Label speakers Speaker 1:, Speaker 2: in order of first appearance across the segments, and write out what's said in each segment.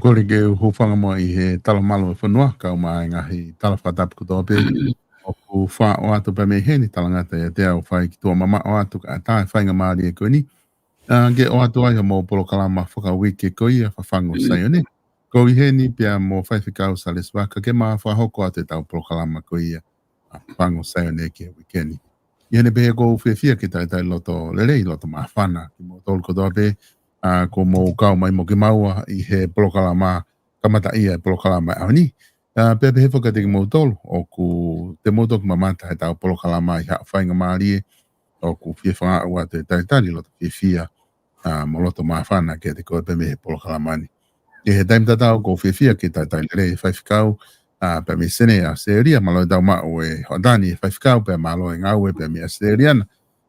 Speaker 1: kore ke hofanga mo I he tala malo whanua ka o mai ngahi tala whatapu kutoa pe o ku wha o atu pa me heni tala ngata ia te au whai ki tua mama o atu ka atai whainga maari e koe ni. Ge o atu ai mo polo kalama whaka wiki ko ia whawhango sai o ne. Ko I heni pia mo whaiwhikau sa les waka ke maa whahoko ate tau polo kalama ko ia whango sai o ne ke wikeni. I hene pehe ko uwhiawhia ki tai loto lelei loto maa whana ki mo tolu kotoa pe ko mo kau mai mo ke maua I he polokalama kamata ia e polokalama au ni. Pepe he whakatiki mo tolu o ku te motok mamata he tau polokalama I haa whainga maari o ku whia whanga ua te taitari loto whia mo loto maa whana ke te koe peme he polokalama ni. E he taim tatau ko whia ki taitari re whaiwhikau peme sene a seria malo e tau mao e hodani e whaiwhikau pe malo e ngau e peme a seriana.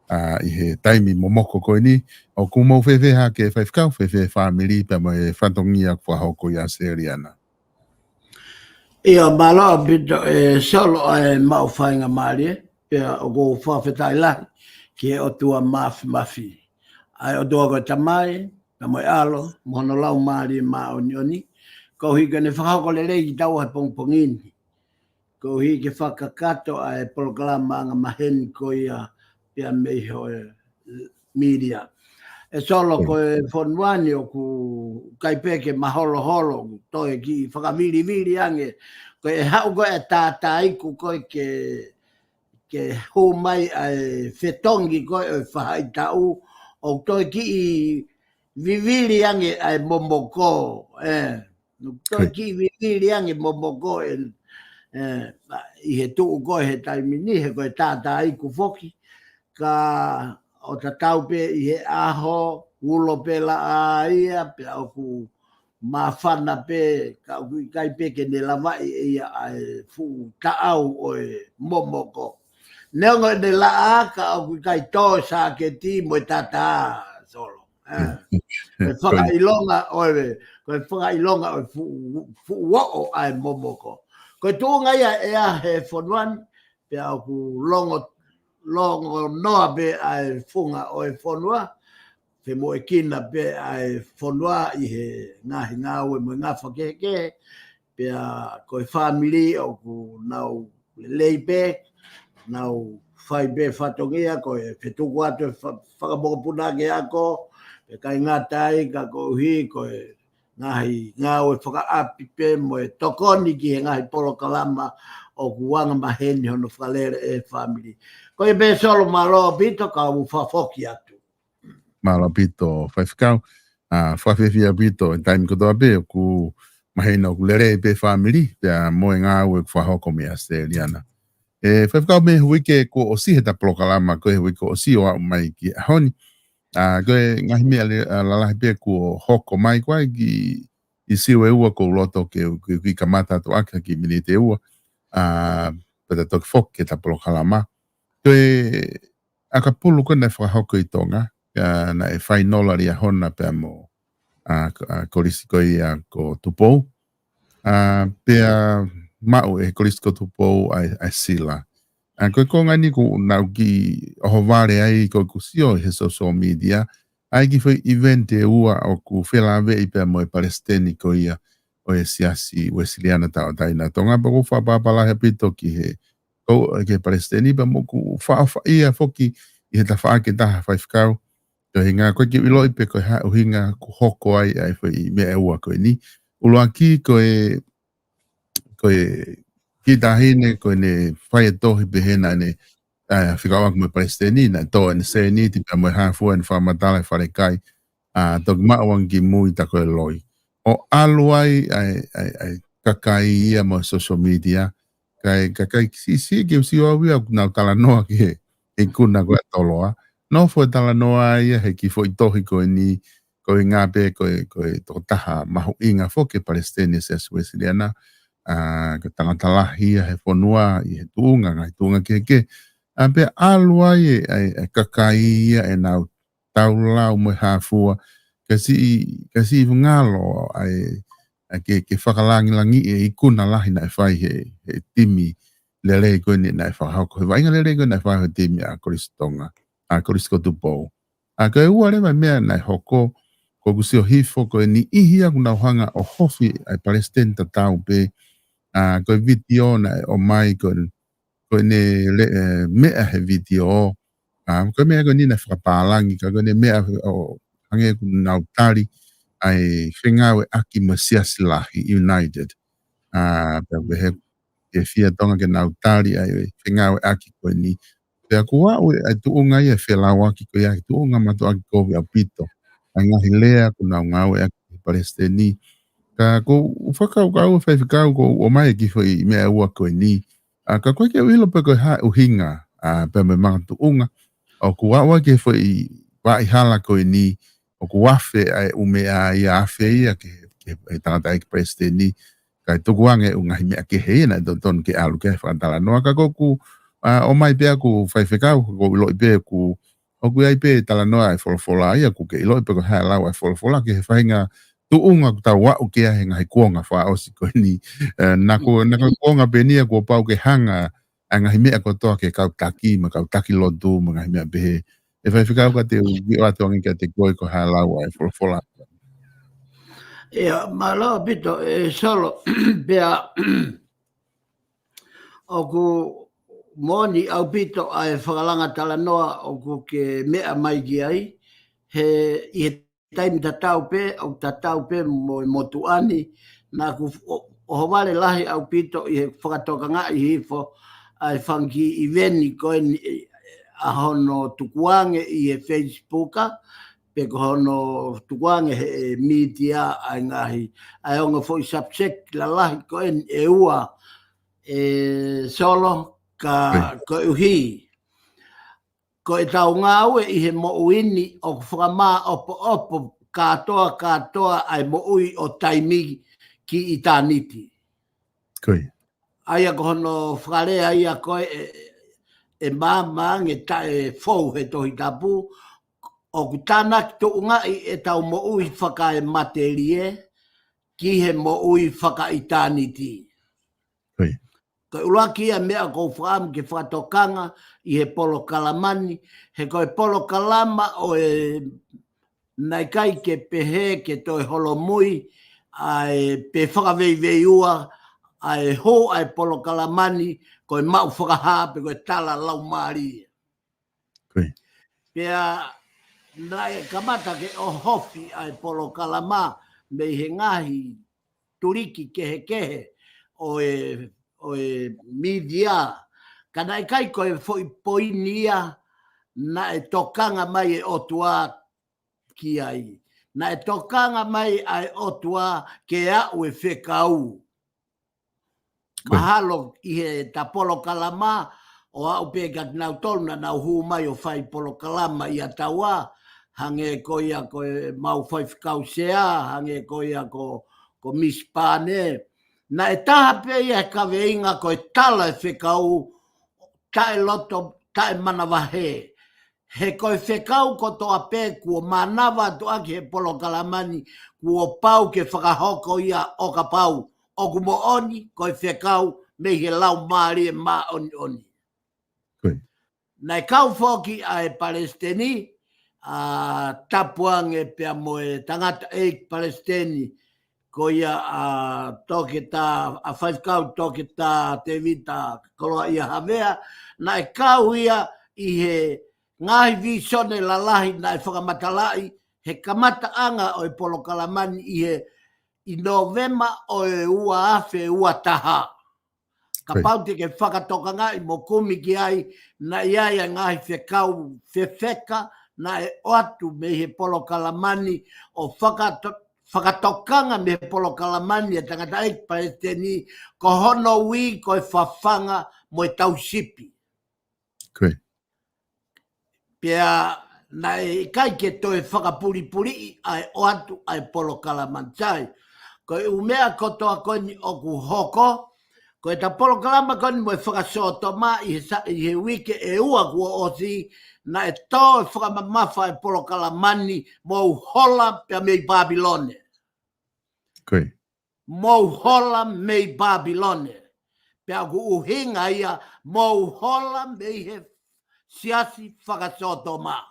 Speaker 1: I he taimi momoko koe ni o kumo fefe ha ke whaiwhikau fefe whamiri pe mo e whantongia kua hoko ia seriana.
Speaker 2: Ia malo bito e solo e mau whainga maari e o go whawhetai lahi ki o tua mafi. Ai o tua koe tamai, na mo e alo, mohono lau maari ma o nioni, ko hika ne whakako le rei tau hai pongpongini. Ko hike whakakato ai polokalama anga maheni ko ia pia meiho e media. E solo ko e whanuani o ku kaipeke maholo holo, toi ki whakamiri ange, ko e hau ko e tātaiku ko ke hou mai ai whetongi ko e whahai tau, o toi ki I viviri ange ai momoko, toi ki viviri ange momoko I he tuu ko he taimini, he ko e tātaiku foki, ka o ta tau pe I he aho, ulo pe la a ia, pe au ku mawhana pe, ka au kui kai pe ke ne lawai ia ai fu taau o e momoko. Neongo ne la a, ka au kui kai tō sa ke ti mo tata solo. Koe whakailonga oe, koe whakailonga oe fu wao ai momoko. Koe tūnga ia ea he whanuan, pe au ku longo noa be ai funga o e whanua, te mo e kina be ai whanua I he ngahi ngāwe mo ngā whakeke, pe a koe whamiri o ku nau leipe, nau whai be whatongia, koe whetuku atu whakamokapunake ako, pe kai ngā tai, ka kouhi, koe ngahi ngāwe whakaapi pe mo e tokoni ki he ngahi polokalama o kuanga maheni hono whalere e whamiri. Ko e be solo malo bito ka u whafoki atu.
Speaker 1: Malo bito whaiwhikau, whawhewhia bito e taimi kotoa be ku mahena o kulere pe whamiri, pia moe ngā ue ku whahoko mea seriana. E whaiwhikau me huike ko o si he ta polokalama, ko e huike o si o au mai ki ahoni. Ko e ngahi mea lalahi pe ku o hoko mai kwa I siwe ua ko loto ke kamata to aka ki minite ua. Pata toki fok ke ta polokalama. Ko e akapulu ko na whahoko I tonga, na e whainola ria hona pe mo korisiko ia ko tupou. Pea mau e korisiko tupou ai sila. Ko e konga ni ko nau ki oho vare ai ko kusio he social media, ai ki whai event e ua o ku whelawe I pe mo e palestini ko ia o e siasi Wesleyana tau taina. Tonga pa ku whapapala he pito ki he ke palestini pa mo ku whaafa ia foki I he ta whaake taha whaifkau. Ko he ngā koe ki wiloi pe koe hau hinga ku hoko ai whai mea e ua koe ni. Uloa ki koe ki tahine koe ne whai e tohi behena ne whikawa kume palestini na toa ne se ni ti pa mo e hafua ni whamatala whare kai toki maawang ki mui ta koe loi. O aluai ai kakai ia mo social media kai si ke si o wia na tala noa ki e kuna koe toloa. No fo tala noa ia he ki fo I tohi koe ni koe ngā pe koe to taha mahu inga fo ke palestini se Wesleyana. Ka tangatalahi he whanua I he tuunga, ngai tuunga ke. Pe aluai e kakai ia e nau taulau mo hafua, kasi ngalo ke whakalangi I kuna lahi na whai he timi lele koe ni na whahauko. He wainga lele koe na whai he timi a koristonga, a korisko tupou. Ko e ua rewa mea na hoko, ko kusio hifo ko ni ihia kuna hanga o hofi ai Palestine tatau pe ko video na o mai ko ne mea he video ko mea ko ni na whakapalangi ko ne mea o hange kuna utari ai whengawe aki Masiasilahi United pe he e fia tonga ke na utari ai whengawe aki ko ni pe kua ai tuunga ia whelawa ki ko ia tuunga mato aki ko via pito ai ngahi lea kuna ngawe aki Palestini ka ko whakau whaiwhikau ko o mai ki whai mea ua koe ni ka koe ke wilo pe koe ha uhinga pe me mga tuunga o kuawa ke whai wai hala koe ni o kuafe ai umea ia afe ia ke tangata ai Palestini kai tukuange ungahi mea ke hei na ton ke alu ke whakatala noa ka koku o mai pea ku whaiwhikau ko iloi pe ku o ku ai pe tala noa ai wholofola ia ku ke iloi pe ko hae lau ai wholofola ke he whainga tuunga ku tau wau ke ahe ngahi kuonga wha osi ko ni nako kuonga pe nia ku pau ke hanga a ngahi mea ko toa ke kau taki ma kau taki lotu ma ngahi mea pehe e whaiwhikau ka te ugi o atongi ka te koe ko hae lau ai wholofola
Speaker 2: Ia, malo pito solo pea o ku moni au pito ai whakalanga tala noa o ku ke mea mai ki ai i he taimi tatau pe o tatau pe mo motuani na ku o hawale lahi au pito i he whakatoka ngā i hifo ai whangi i veni koe a hono tukuange i he Facebooka pe ko hono tukuange he media ai ngahi ai onga foi subject la lahi ko e ua solo ka ko uhi ko e tau ngā ue i he mo uini o whakama opo katoa ai mo ui o taimi ki i tāniti.
Speaker 1: Koi.
Speaker 2: Aia ko hono whakarea ia koe e māma nge tae fou he tohi tapu o ku tāna ki tō ngai e tau mo ui whaka e materie ki he mo ui whaka i tāniti.
Speaker 1: Koi.
Speaker 2: Ko ulaki a mea ko whaam ke whatokanga i he polo kalamani, he koe polo kalama o e nai kai ke pehe ke toi holomui ai pe whakavei ua ai ho ai polo kalamani koe mau whakaha pe koe tala lau maari.
Speaker 1: Koi.
Speaker 2: Pea nai kamata ke o hofi ai polo kalama me he ngahi turiki kehe o e media kana kai koe foi poinia na e tokanga mai e otua ki ai na e tokanga mai ai otua ke a o e whekau mahalo i he ta polo kalama o au pe kat nau tolna nau hu mai o fai polo kalama i a taua hange ko ia ko mau fai whekau sea hange ko ia ko mispane na e taha pe ia ka veinga ko e tala e whekau tae loto tae manawahe he koe whekau ko toa pē kua manawa to aki he polo kalamani kua pau ke whakahoko ia o ka pau o ku mo oni koe whekau me he lau maari e ma oni. Nei kau whoki ai Palestini tapuange pia mo e tangata e Palestini ko ia toke ta a whaikau toke ta te vita koloa ia havea na e kau ia i he ngahi visone la lahi na e whakamatalai he kamata anga o e polo kalamani i novema o e ua afe ua taha. Ka pauti ke whakatoka ngai mo kumi ki ai na iaia ngahi whekau whewheka na e oatu me he polo kalamani o whakatokanga me he polo kalamani e tangata e Palestini ko hono wi ko e whawhanga mo e tausipi. Pea na e kai ke to e whakapuri ai oatu ai polo kalamantai. Ko e umea kotoa koni o ku hoko ko e ta polo kalama koni mo e whakasoto ma i he wike e ua kua osi na e tō e whakamamafa e polo kalamani mo hola pia mei Babilone. Mo hola mei Babilone. Pea ku uhinga ia mo hola mei he siasi whakasoto ma.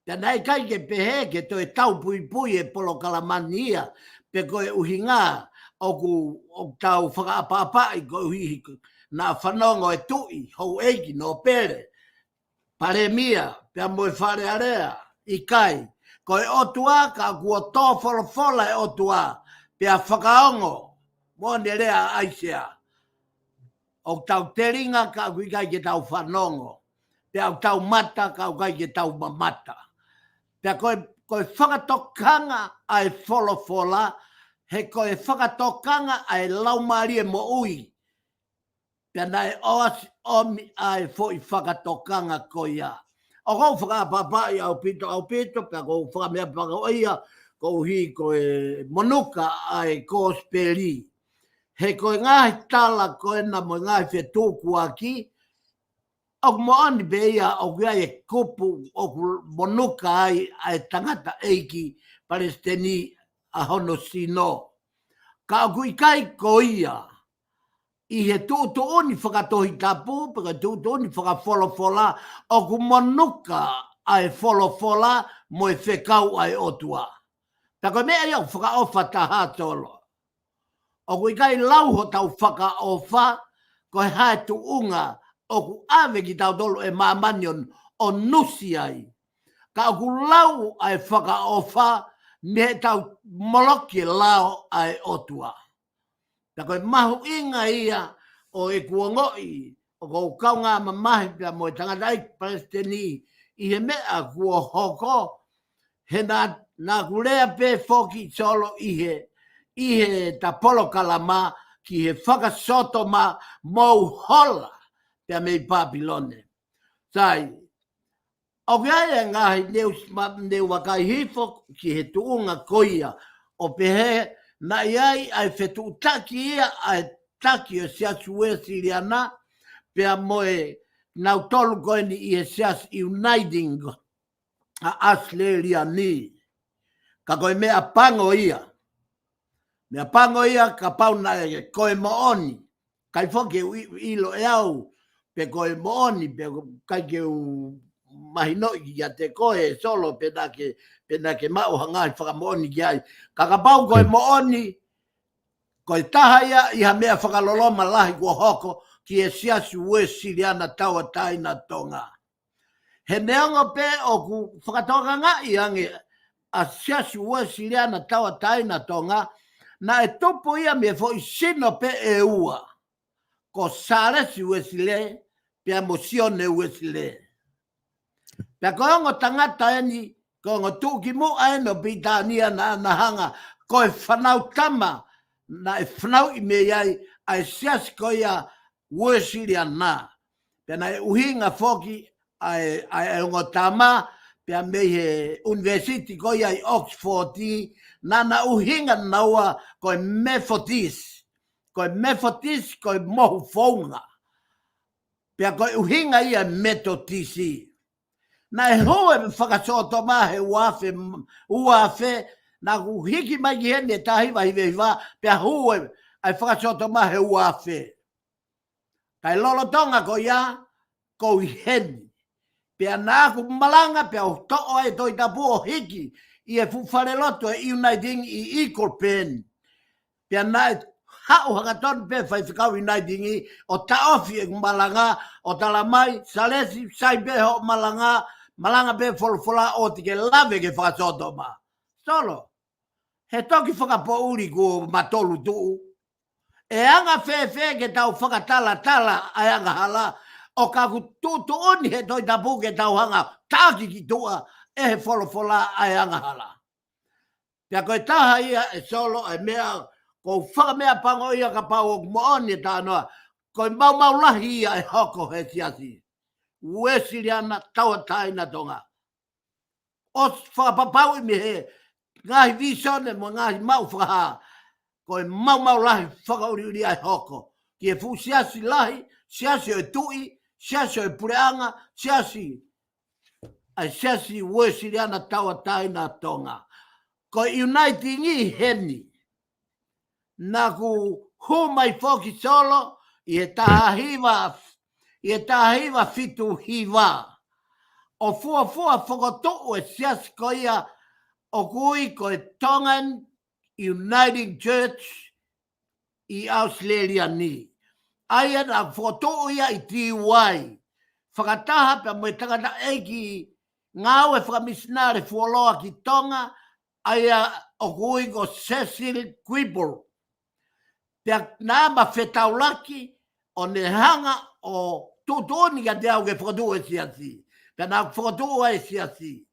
Speaker 2: Tanai kai ke pehe ke toi tau pui e polo kalamania pe koe uhinga o tau whakaapapa i koe uhi na whanongo e tui hou eiki no pere pare mia pe moe whare area i kai koe otua ka kua tō wholofola e otua pe a whakaongo mo ne rea aisea o tau teringa ka kui kai ke tau whanongo pe au tau mata ka kai ke tau mamata pe koe whakatokanga ai wholofola, he koe whakatokanga ai laumarie mo ui. Pe nai oas omi ai fo i whakatokanga koia. O kou whakapapai au pito, pe kou whakamea pakaoia, kou hi koe monuka ai kōsperi. He koe ngahi tala koe na mo ngahi whetūku aki, o moani beia o kia e kupu o monuka ai tangata eiki Palestini a hono sino. Ka o kui kai koia i he tūtu oni whakatohi tapu, paka tūtu oni whakawholofola o ku monuka ai wholofola mo e whekau ai otua. Tako mea iau whakaofa taha tolo. O kui kai lauho tau whakaofa ko he hae tu unga o ku ave ki tau tolo e mamanion o nusi ai. Ka o ku lau ai whakaofa me he tau moloki lao ai otua. Ta koe mahu inga ia o e kuongoi o kou kaunga mamahi pia mo e tangatai Palestini i he mea kua hoko he nā kurea pe foki solo i he tapolo kalama ki he whakasoto ma mou hola pia mei Papilone. Sai, o kia e ngahi neu wakai hifo ki he tuunga koia o pehe na iai ai whetu taki ia ai taki o siasu e siriana pia moe nau tolu koeni i he sias uniting a Australia ni. Ka koe mea pango ia. Mea pango ia ka pauna e koe mooni. Kai foke ilo e au pe koe mooni pe kai ke u mahino i a te koe solo pena ke mau hangai whakamooni ki ai. Ka pau koe mooni koe taha ia i ha mea whakaloloma lahi kua hoko ki e siasu ue siriana taua taina tonga. He neongo pe o ku whakatoka ngā i ange a siasu ue siriana taua taina tonga na e topo ia me fo i sino pe e ua. Ko saresi ue sile pe a mosione ue sile. Pe ko ongo tangata eni ko ongo tuki mo aeno pitania na hanga ko e whanau tama na e whanau i me iai ai siasi ko ia ue siriana. Pe na e uhinga foki ai ongo tama pe a mei he university ko ia i Oxford na uhinga naua ko e Methodist. Ko e Methodist ko e mohu fonga. Pe a ko e uhinga ia Methodist. Na e hoe me whakasoto ma he uafe na ku hiki mai ki hene tahiwa hiwa pe a hoe ai whakasoto ma he uafe. Kai lolo tonga ko ia ko i heni. Pe a nā ku malanga pe a to'o e toi tapu o hiki i e fufare loto e uniting i equal pen. Pe a nā e hao hakaton pe whai whikau uniting i o taofi e malanga o talamai salesi sai pe ho malanga pe folfola o tike lave ke whakasoto ma. Solo, he toki whakapo uri ko matolu tuu. E anga fe ke tau whakatala ai anga hala o ka ku tutu oni he toi tapu ke tau hanga tāki ki tua e he folfola ai anga hala. Pea koe taha ia e solo ai mea ko whakamea pango ia ka pau o mooni e tānoa koe mau lahi ia e hoko he siasi. Ue siriana taua taina tonga. O whakapapau i me he ngahi visone mo ngahi mau whakaha koe mau lahi whakauri ai hoko. Ki e fu siasi lahi, siasi o e tui, siasi o e pureanga, siasi ue siriana taua taina tonga. Ko uniting i heni. Na ku humai foki solo i e tahiwa fitu hiwa. o fua whakoto e sias koia o kui ko e Tongan Uniting Church i Australia ni. Aia na whakoto ia i tiwai. Whakataha pe mo tangata eiki ngau e whakamisinare fuoloa ki Tonga aia o kui ko Cecil Quibble. Pea nā ma whetaulaki o ne hanga o tūtoni ka te au ke whakatu e siasi. Pea nā whakatu e siasi.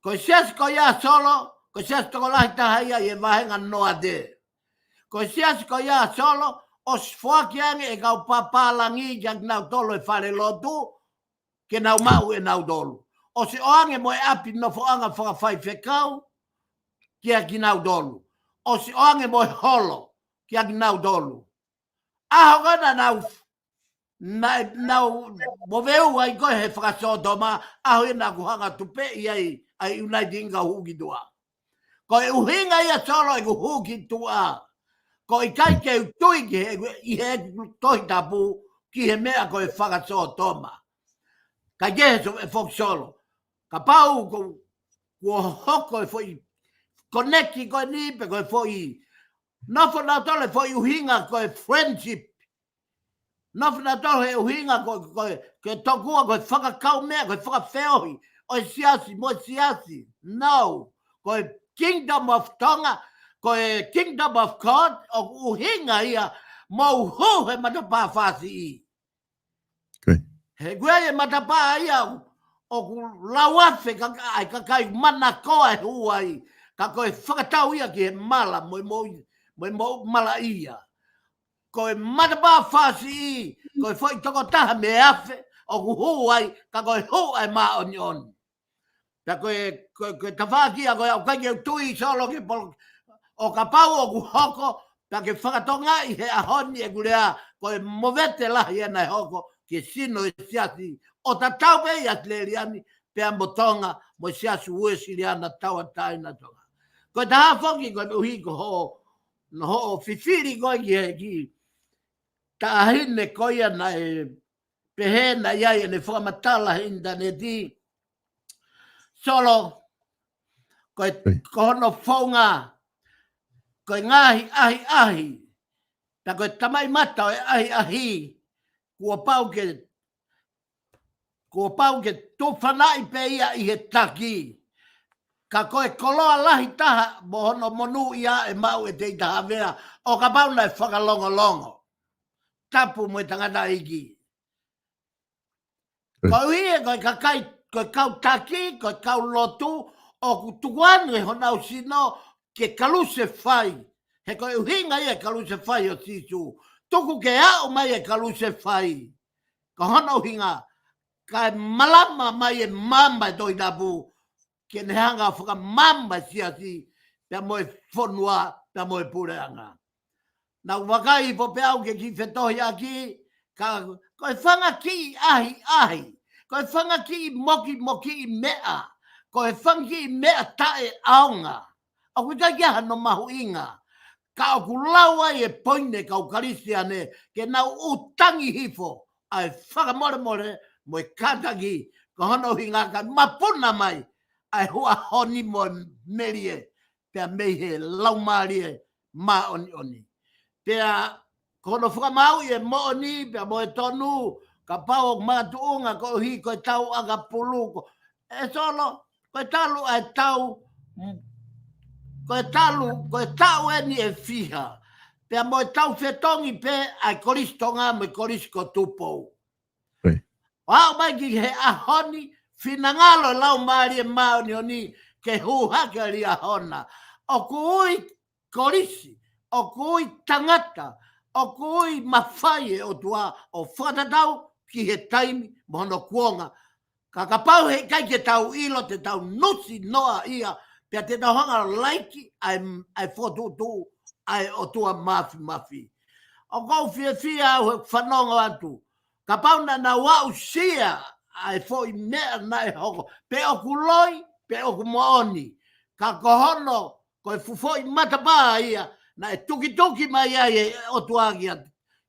Speaker 2: Ko siasi ko ia solo, ko siasi toko lahi taha ia i e wahenga noa te. Ko siasi ko ia solo, o sfuaki ange e kau papalangi ki ang nau tolo e whare lotu, ke nau mau e nau tolu. O se oange mo e api no foanga whakawhai whekau, ki a ki nau tolu. O se oange mo e holo, ki a ki nau tolu. Aho gana nau mo veu ai koe he whakasoto ma, aho e nā kuhanga tupe i ai United Inga huki tua. Ko e uhinga ia solo e huki tua. Ko i kai ke utui ki i he tohi tapu ki he mea ko e whakasoto ma. Ka jesu e whok solo. Ka pau ko hoko e fwoi koneki ko e nipe ko e fwoi. Nofo na tole fwoi uhinga ko e friendship. Nofo na tole uhinga ko e tokua ko e whakakau mea ko e whakawheohi. O e siasi, mo e siasi. No. Ko e Kingdom of Tonga, ko e Kingdom of God, o uhinga ia, mo uhu he matapa whasi i.
Speaker 1: Okay.
Speaker 2: He gwe e matapa ia, o ku lauafe ka kai mana koa e huai, ka ko e whakatau ia ki he mala, mo mala ia. Ko e matapa whasi i, ko e whai toko taha me afe, o ku huai, ka ko e huai maa oni oni. Ta koe tawhakia koe au kai au tui solo ke polo o ka pau o ku hoko ta ke whakatonga i he ahoni e kurea koe movete lahi ena e hoko ke sino e siasi o ta taupe i atleriani pe a motonga mo siasi ue siriana taua taina tonga. Koe ta hafoki koe uhi ko ho fifiri koe ki ta ahine koe na e pehena iai ne whakamatala interneti solo koe kono whaunga koe ngahi ahi ta koe tamai mata o ahi kua pau ke tūwhanai pe ia i he taki ka koe koloa lahi taha mohono monu ia e mau e te itaha vea o ka pau nai whakalongo tapu mo e tangata iki koe hie koe kakai koe kau taki, koe kau lotu, o ku tukuanu e honau sino ke kaluse whai. He koe uhinga i e kaluse whai o sisu. Tuku ke ao mai e kaluse whai. Ka honau hinga, ka malama mai e mamba e toi tapu, ke ne hanga whaka mamba siasi, pia moe whonua, pia moe pureanga. Na wakai po pe au ke ki whetohi aki, ka koe whanga ki ahi. Koe whanga ki moki i mea. Koe whanga ki i mea tae aonga. A kui tai kia no mahu inga. Ka o ku laua i e poine ka ukarisia ne. Ke nau utangi hifo. Ai whaka more mo e kataki. Ka hono hinga ka mapuna mai. Ai hua honi mo merie. Pea meihe laumarie ma oni. Pea kono whakamau i e mo oni. Pea mo e tonu. Ka pau matuunga ko hi ko tau aga puluko. E solo, ko talu ai tau, ko tau eni e fiha. Pea mo tau fetongi pe ai koristonga mo korisko tupou. Wao mai ki he ahoni, finangalo lau maari e maoni oni, ke huhaka li ahona. O kui korisi, o kui tangata, o kui mawhai e o tua, o whatatau, ki he taimi mohono kuonga. Ka pau he kai ke tau ilo te tau nusi noa ia pia te tau hanga laiki ai whotutu ai o tua mafi. O kou fia au whanonga atu. Ka pau na wau sia ai fo i mea na e hoko. Pe o kuloi, pe o kumooni. Ka kohono ko e fufo i matapa ia na e tuki mai ai o tuagia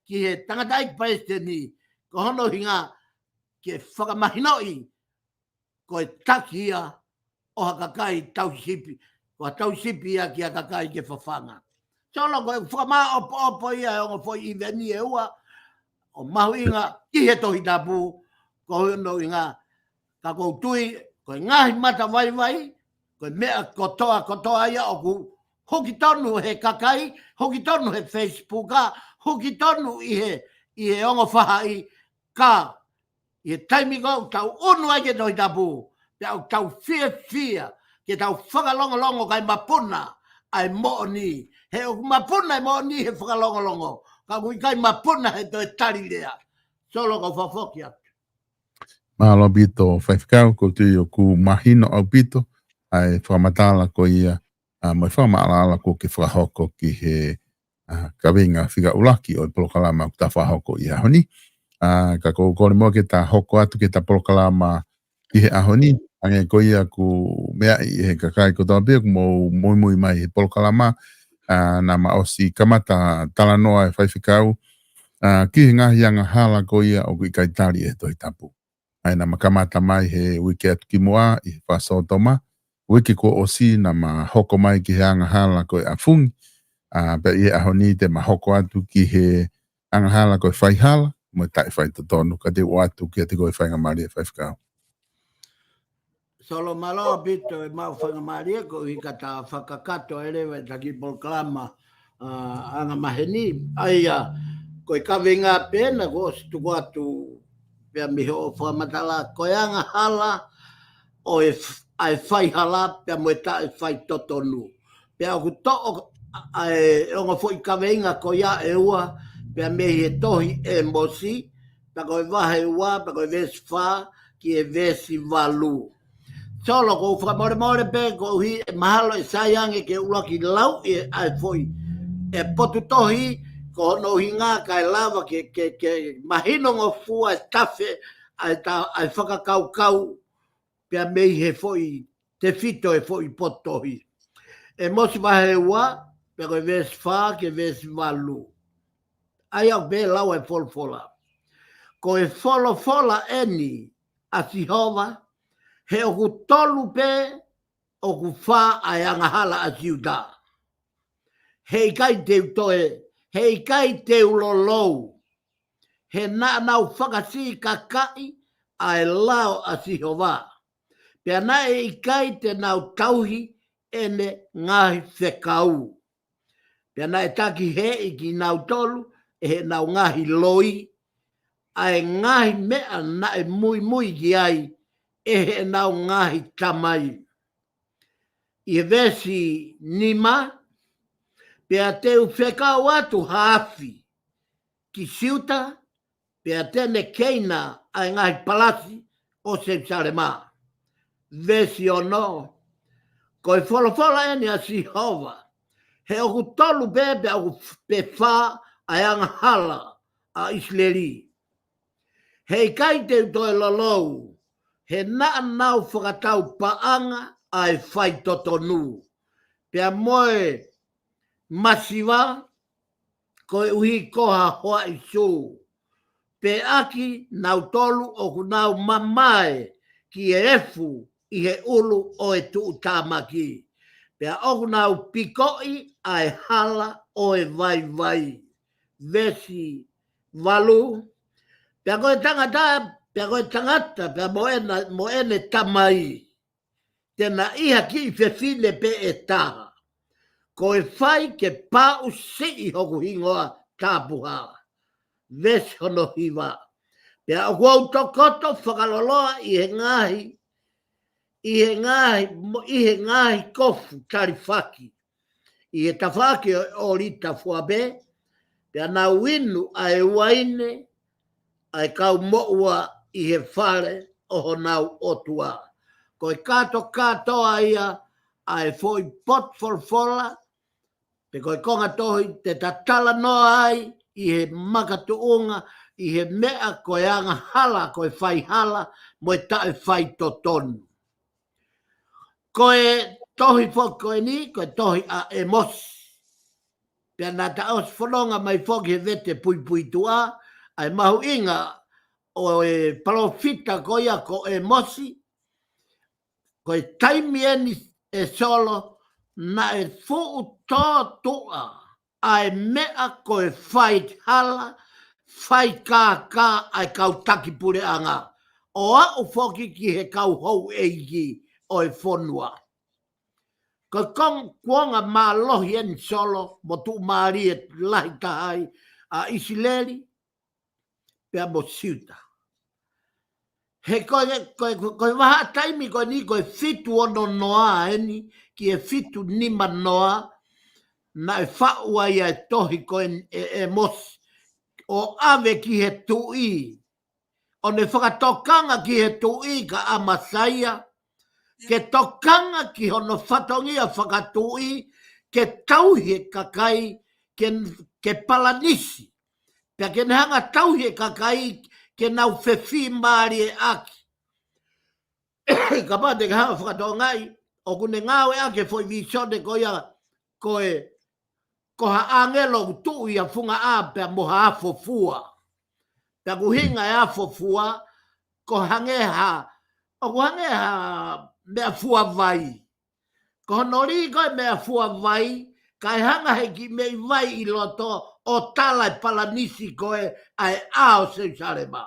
Speaker 2: ki he tangatai paeste ni. Ko hono hinga ke whakamahinoi koe takia o hakakai tausipi. Wa tausipi ia ki hakakai ke whawhanga. Solo koe whama opo ia o fo i veni e ua o mahu inga i he tohi tapu ko no inga ka ko tui ko ngahi mata vai ko mea kotoa ia o ku hoki tonu he kakai hoki tonu he Facebook hoki tonu i he ongo whahai ka i taimi ko tau unu ai ke tohi tapu tau fia ke tau whakalongo kai mapuna ai mo'oni he o mapuna ai mo'oni he whakalongo ka kui kai mapuna he toi tari lea solo ko whafokia
Speaker 1: Mahalo bito whaifkau ko tui o ku mahino au bito ai whamatala ko ia mai whamaala ko ke whahoko ki he kawinga whiga ulaki o polokalama ku ta whahoko i ahoni ka ko kore mo ke ta hoko atu ke ta polokalama i he ahoni ange ko ia ku mea i he kakai ko tabe mo moi mai he polokalama na maosi kamata talanoa e whaifkau ki he ngahi anga hala ko ia o ku i kaitari e toi tapu ai na makamata mai he wiki atu ki moa i whasotoma wiki ko osi na ma hoko mai ki he anga hala ko e afungi pe i ahoni te ma hoko atu ki he anga hala ko e whaihala mo tai whai tonu ka te watu ki te ko e whainga mari e whaifkau
Speaker 2: Solo malo bito e mau whainga mari e ko i kata whakakato e rewe taki polklama anga maheni aia ko i kawinga pena ko stuku atu pia miho o whamatala ko anga hala o e ai whai hala pia moeta e whai totonu. Pia o to ai onga fo i kawinga ko ia e ua pia mehi e tohi e mosi pia ko i wahe ua pia ko i vesi wha ki e vesi walu. Solo ko whamore pe ko hi mahalo e sayange ke ulaki lau e ai foi e potu tohi ko no hinga kai lava ke mahino ngo fua tafe ai whakakau pia mei he foi te fito e foi potohi e mosi wahe ua pia ko ves fa ke ves valu ai au be lau e folfola ko e fola eni a Sihova he o ku tolu pe o ku wha ai angahala a siuta hei kai te utoe hei kai te ulolou he na nau whakasi kakai ai lao a Sihova pia na e kai te nau tauhi ene ngahi whekau pia na e taki he i ki nau tolu e he nau ngahi loi ai ngahi mea na e mui ki ai e he nau ngahi tamai. I vesi nima, pia te whekau atu haafi ki siuta, pia tene keina ai ngahi palasi o se sarema. Vesi ono, ko i wholofola eni a Sihova, he oku tolu bebe au pe wha ai anga hala a Isleri. Hei kai te toi lolou, he naa nau whakatau paanga ai whai totonu. Pea moe masiwa, koe uhi koha hoa i su. Pe aki nau tolu o ku nau mamae ki e efu i he ulu o e tuu tāmaki. Pea oku nau pikoi ai hala o e vai. Vesi valu. Pea koe tangata, pea mo ene tamai. Tena iha ki i whewhine pe e taha. Ko e whai ke pāu si i hoku hingoa tāpuha. Vesi hono hiwa. Pea o kua utokoto whakaloloa i he ngahi kofu tarifaki. I he tawhaki o rita fuabe. Pea na winu ai waine ai kau moua i he whare o honau otua. Ko e katoa ia ai foi pot folfola, pe ko e konga tohi te tatala noa ai i he makatuunga, i he mea ko e anga hala, ko e whai hala, mo e tae whai totonu. Ko e tohi foko e ni, ko e tohi a emosi. Pea nā ta os whanonga mai whoki he vete pui tua, ai mahu inga o e palofita ko ia ko emosi, Koe taimi eni e solo na e fuu tō tua ai mea koe whai hala, whai kā ai kau taki pure anga. O a o whoki ki he kau hou eigi o e whonua. Koe kong kuonga mā lohi eni solo mo tu maari e lahi tahai a Isileri pia mo siuta. He koe waha taimi koe ni koe fitu ono noa eni ki e fitu nima noa na e whaua ia e tohi koe e mos o ave ki he tui. O ne whakatokanga ki he tui ka amasaia ke tokanga ki hono whatongia whakatui ke tauhe kakai ke palanisi. Pia ke nehanga tauhe kakai ke nau whewhi maari e aki. Ka pate ka hanga whakatongai, o kune ngawe ake foi visone koha angelo tu ia funga a pia moha afo fua. Pia kuhinga e afo fua, ko hangeha mea fua vai. Ko honori koe mea fua vai, kai hanga he ki mei vai i loto o tala e palanisi koe ai ao se sarema.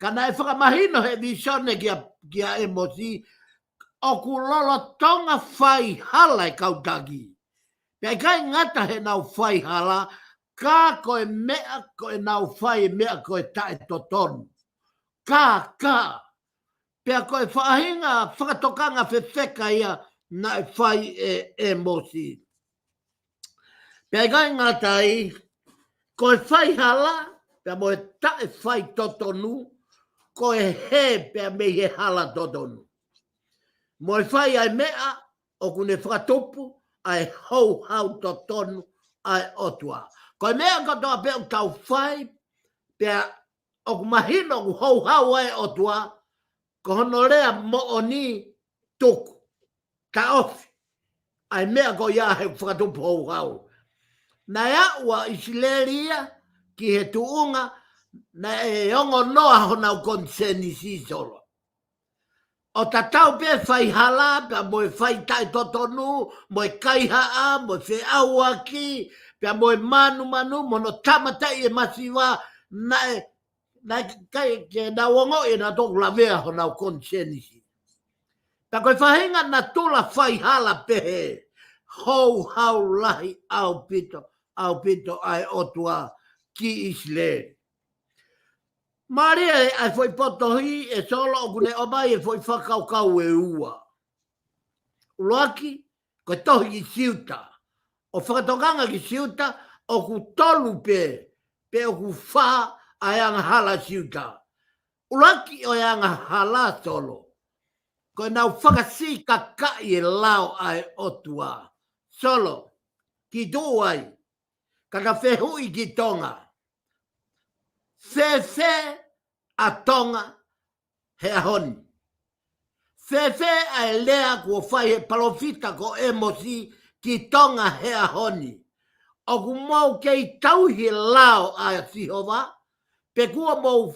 Speaker 2: Kana e whakamahino he visone kia emosi, o ku lolo tonga whai hala e kautaki. Pea kai ngata he nau whai hala, ka koe mea koe nau whai mea koe tae totonu. Ka. Pea koe whaahinga whakatokanga whewheka ia na e whai e mosi. Pea kai ngata i, koe whai hala, pea moe tae whai totonu, koe he pea me he hala totonu. Moe whai ai mea, o kune whakatupu, ai hau totonu, ai otua. Koe mea katoa peo tau whai, pea o kumahino ku hau ai otua, ko honorea mo oni tuku, ta ofi, ai mea ko ia he whakatupu hau. Na ia ua Isileria, ki he tuunga, na e ongo noa honau konseni si solo. O tatau pe whai hala, pia moe whai tai totonu, moe kaihaa, moe whi aua ki, pia moe manu, mono tamatai e masiwa, na kai ke na wongo e na toku la vea honau konseni si. Ta koe whahinga na tula whai hala pehe, hau lahi au pito ai otua ki Israel. Maria ai foi potohi e solo o kune omai e foi whakaukau e ua. Uloaki, ko tohi ki siuta. O whakatokanga ki siuta, o ku tolu pe o ku wha ai anga hala siuta. Uloaki o anga hala solo. Ko nau whakasi kakai e lao ai otua. Solo, ki tuai, kaka whehui ki tonga. Fefe a tonga he ahoni. Fefe a lea kua whai he palofita ko emosi ki tonga he ahoni. O ku mau kei tauhi lao a Sihova, pe kua mau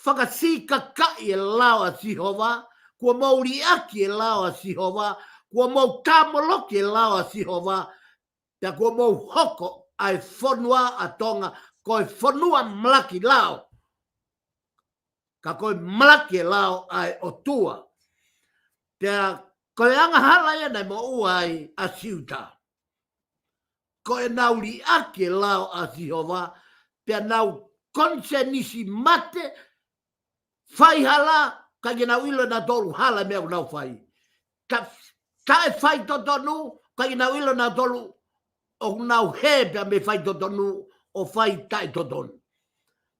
Speaker 2: whakasi kakai e lao a Sihova, kua mau riaki e lao a Sihova, kua mau tamoloki e lao a Sihova, pe kua mau hoko ai whonua a tonga, koe whanua mlaki lao. Ka koe mlaki lao ai o tua. Pea koe anga hala ia nei mo uai a siuta. Koe nau li ake lao a Sihova. Pea nau konsenisi mate. Whai hala, ka ke nau ilo na tolu hala mea nau whai. Ta e whai totonu, ka ke nau ilo na tolu o nau he pea me whai totonu o whai tai totonu.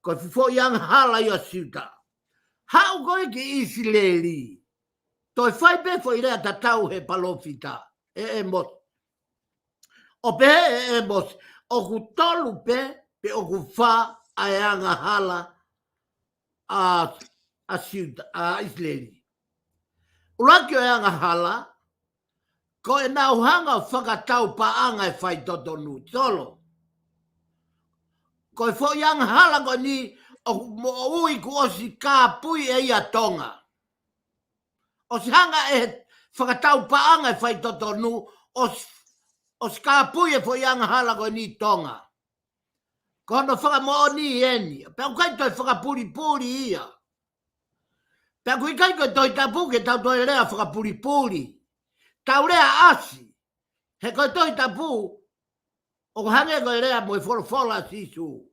Speaker 2: Ko fufo yang hala ia siuta. Hau koe ki Isileri. Toi whai pe fo irea tatau he palofita. E mos. O pe e mos. O ku tolu pe o ku wha ai anga hala a siuta, a Isileri. Uraki o anga hala, ko e nau hanga whakatau pa anga e whai totonu. Solo. Ko e fo yang hala ko ni o ui ku osi ka pui e ia tonga. O si hanga e whakatau paanga e whai totonu, o ska pui e fwoi anga hala koe ni tonga. Kono whakamoo ni eni, pēu kai toi whakapuri ia. Pēu kui kai koe toi tapuke tau toi rea whakapuri. Tau rea asi, he koe toi tapu, o hange koe rea moe wholofola sisu.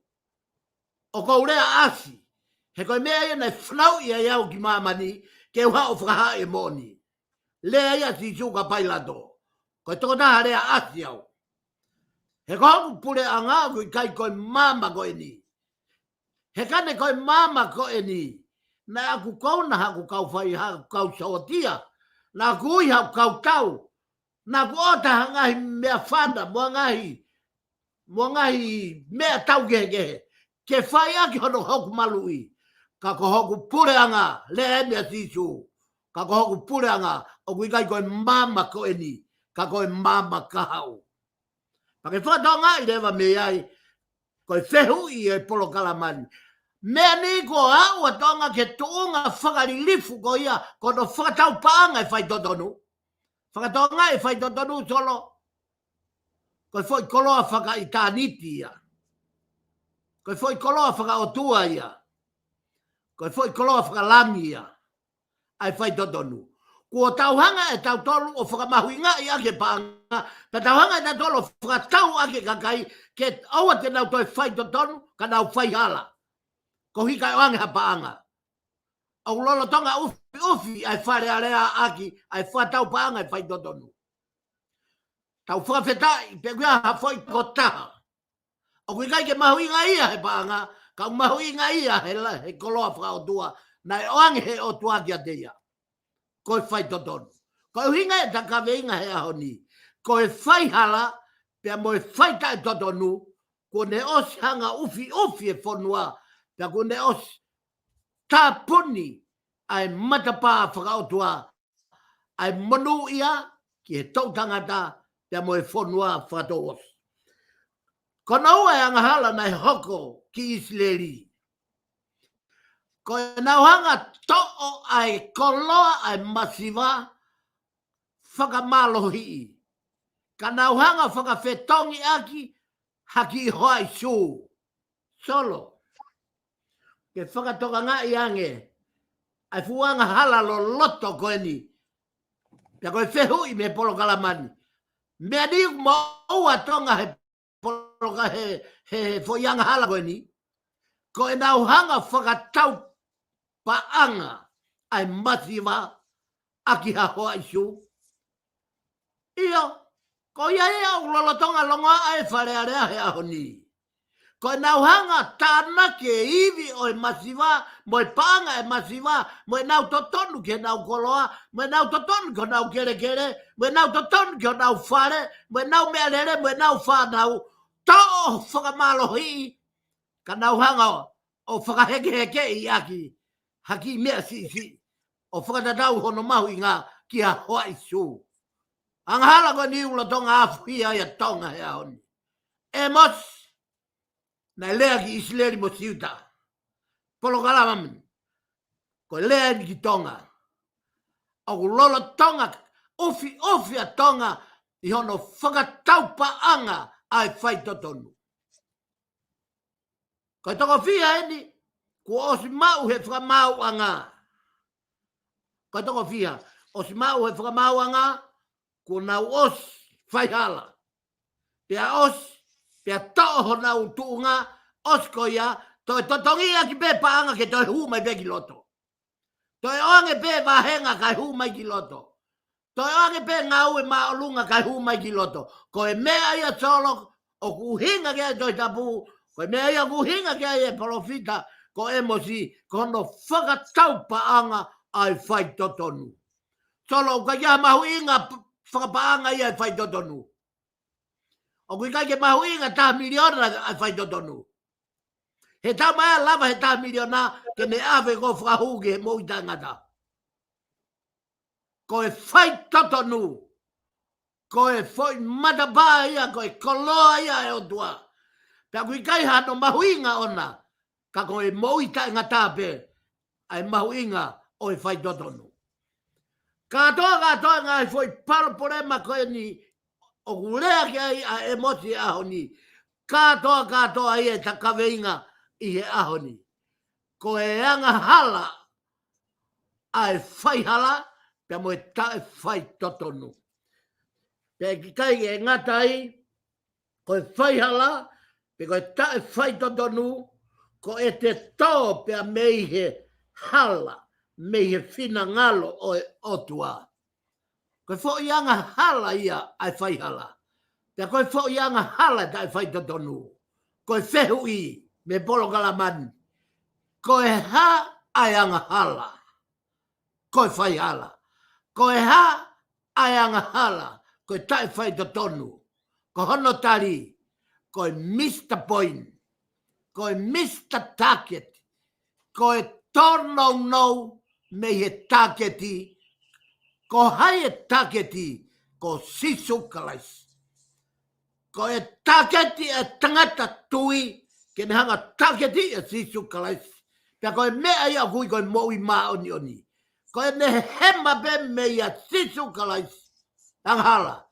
Speaker 2: O koe rea asi, he koe mea ia nei whanau ia iau ki mamani, ke uha o whakaha e moni. Lea ia sisu ka pailato. Koe toko taha rea asi au. He koe pure anga koe kai koe mama koe ni. He kane koe mama koe ni. Na aku kauna haku kau whai haku kau saotia. Na aku ui haku kau tau. Na aku ota hangahi mea whanda mua ngahi mea tau gehe. Ke whai aki hono hoku malui. Ka ko hoku pure anga lea mea sisu. Ka ko hoku pure anga o kui kai koe mama koe ni. Ka koe mama kahau. Pake whatonga i rewa me ai, koe whehu i e polo kalamani. Mea ni ko au a tonga ke tuunga whakarilifu ko ia, ko no whakatau paanga e whai totonu. Whakatonga e whai totonu solo. Koe whoi koloa whaka i tāniti ia. Koe whoi koloa whaka otua ia. Koe whoi koloa whaka langi ia. Ai whai totonu. Kua tauhanga e tau tolu o whakamahuinga i ake paanga. Ta tauhanga e tau tolu o whakatau ake kakai. Ke aua te nau toi whai totonu, ka nau whai hala. Ko hika o ange ha paanga. Au lolo tonga ufi ai whare area aki. Ai whatau paanga e whai totonu. Tau whakawhetai, pe kuia ha whai kotaha. O kui kai ke mahuinga ia he paanga. Ka mahuinga ia he koloa whakaotua. Nai o ange he o tuakia te ia. Koe whai totonu. Koe hinga e takawe inga he aho ni. Koe whai hala, pia moe whai tae totonu, ko ne os hanga ufi e whanua, pia ko ne os tāpuni ai matapā whakaotua, ai monu ia ki he tautangata, pia moe whanua whatoos. Kona ua e anga hala nei hoko ki Isileli. Koe nauhanga to'o ai koloa ai masiva whakamalohi. Ka nauhanga whakawhetongi aki haki hoai su. Solo. Ke whakatoka ngā i ange. Ai fuanga hala lo loto koe ni. Pia koe whehu i me polo kalamani. Mea ni maua tonga he polo ka he foianga hala koe ni. Koe nauhanga whakatau paanga ai masiva aki ha hoa isu. Iyo, ko ia ia ulolotonga longa ai wharearea he aho ni. Ko nauhanga tāna ke iwi o e masiva, mo e paanga e masiva, mo e nau totonu ke nau koloa, mo e nau totonu ke nau kere, mo e nau totonu ke nau whare, mo e nau mea rere, mo e nau whanau, tō whakamalohi, ka nauhanga o whakaheke i aki. Haki mea si. O whakatatau hono mahu i ngā ki a hoa i su. Anghala ko ni ula tonga afuia ia tonga he aoni. E mos, na lea ki Isileli mo siuta. Polo kalamami. Ko lea ni ki tonga. O lolo tonga, ofi a tonga, i hono whakatau paanga ai whai totonu. Ko tonga fia eni, ko osi mau he whakamau anga. Ko tonga fia, osi mau he whakamau anga, ko nau os whaihala. Pia toho nau tuunga, os ko ia, toi totongia ki pe paanga ke toi humai pe ki loto. Toi onge pe vahenga kai humai ki loto. Toi onge pe ngau e maolunga kai humai ki loto. Ko e mea ia solo, o kuhinga kia toi tapu, ko e mea ia kuhinga kia e profita, ko e mosi, ko no whakatau paanga ai whai totonu. Solo ka ia mahu inga whakapaanga ia ai whai totonu. O kui kai ke mahu inga tā miliona ai whai totonu. He tā mai lava he tā miliona ke ne awe ko whakahuge mo i tangata. Ko e whai totonu. Ko e whai matapā ia, ko e koloa ia e o tua. Pea kui kai hano mahu inga ona, ka ko e mo i tangata pe ai mahu inga o e whai totonu. Katoa ngai foi palo problema koe ni o kulea ki ai a emoti aho ni. Katoa ia ta kaweinga i he aho ni. Ko e anga hala ai whai hala pia mo e tae whai totonu. Pia ki kai e ngatai ko e whai hala pia ko e tae whai totonu ko e te tō pia mei he hala mei he whina ngalo o e otua. Ko e fo ianga hala ia ai whai hala. Pia ko e fo ianga hala tae whai totonu. Ko e whehu i me polo kalaman. Ko e ha ai anga hala. Ko e whai hala. Ko e ha ai anga hala. Ko e tae whai totonu. Ko hono tari. Ko e Mr. Point. Ko e Mr. Target. Ko e tono no me he targeti. Ko hai e targeti. Ko sisu kalais. Ko e targeti e tangata tui. Ke ne hanga targeti e sisu kalais. Pia ko e mea ia hui ko e moi maa oni oni. Ko e ne hema be me ia sisu kalais. Ang hala.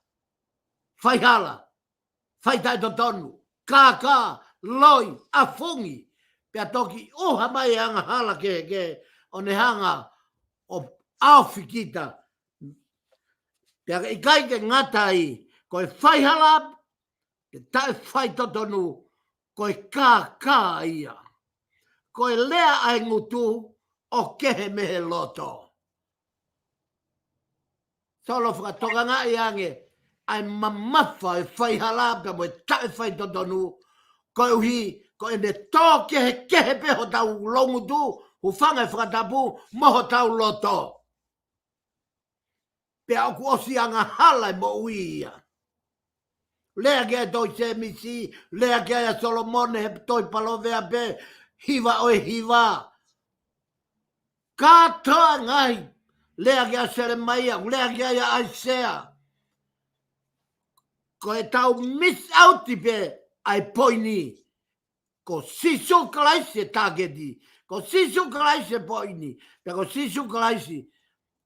Speaker 2: Whai hala. Whai tai totonu. Kaka. Loi. Afungi. Pia toki uha mai anga hala ke o ne hanga o awhikita. Pia i kai ke ngatai. Ko e whai hala. Ke tai whai totonu. Ko e kaka ia. Ko e lea ai ngutu o kehe mehe loto. Solo whakatoka ngā iange, ai mamafa e whai halapa mo e tae whai totonu, ko e uhi, ko e ne tō kehe peho tau longu tu, hu whanga e whakatapu, moho tau loto. Pea oku osi anga hala mo uia. Lea kia toi se misi, lea kia Solomone he toi palovea pe, hiva oi hiva. Katoa ngai, lea kia Seremaia, lea kia Aisea. Ko e tau miss out pe ai poini. Ko sisu kalaisi e targeti. Ko sisu kalaisi e poini. Pe ko sisu kalaisi.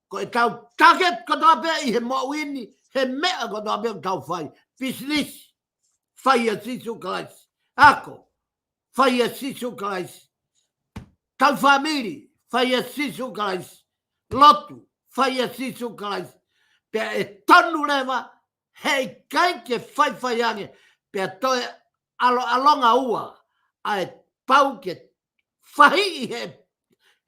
Speaker 2: Ko e tau target kotoa pe i he mo'wini. He mea kotoa pe tau whai. Business. Whai a sisu kalaisi. Ako. Whai a sisu kalaisi. Tau famili. Whai a sisu kalaisi. Lotu. Whai a sisu kalaisi. Pe e tonu lewa. Hei kai ke whai ange, pia toi alonga ua, ai pau ke whahi he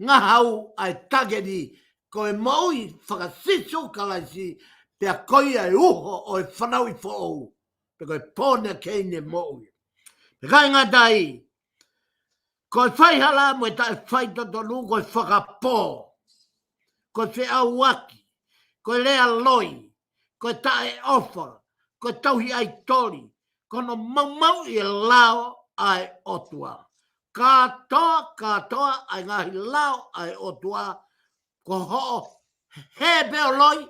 Speaker 2: ngahau ai tagedi, ko e maui whakasisu kalaisi, pia koi ai uho o e whanau i whou, pia koe pōne keine maui. Pia kai ngā tai, ko e whai hala mo e tae whai totonu, ko e whakapō, ko e whea waki, ko e lea loi, ko tae offer, ko tauhi ai tori, kono mau i lao ai otua. Katoa ai ngahi lao ai otua, ko ho he beo loi,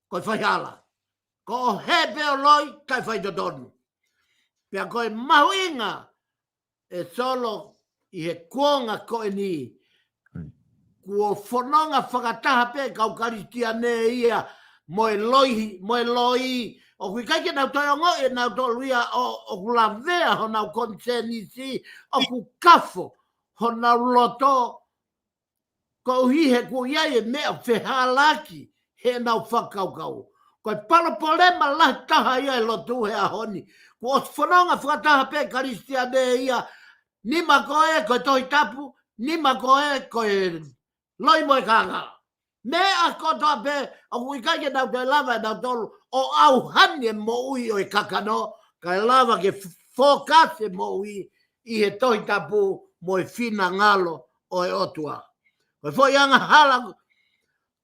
Speaker 2: ko whai hala. Ko he beo loi, kai whai totonu. Pia ko e mahu inga, e solo i he kuonga ko e ni, kua whanonga whakataha pe kau karistia ne ia, moe loi, o kui kai ke nau toi ongo e nau toi luia o kula vea ho nau konsenisi, o ku kafo ho nau loto, ko uhi he ku iai e mea whehalaki he nau whakaukau. Ko e palopolema lahi taha ia e lotu he ahoni, ko os whanonga whakataha pe karistia ne ia, nima koe ko e tohi tapu, nima koe loi moe kanga. Me a kotoa pe, o kui kai ke nau te lava e nau tolu, o au hani e mo ui o e kakano, ka e lava ke fokase mo ui, i he tohi tapu mo e whina ngalo o e otua. Koe fo ianga hala,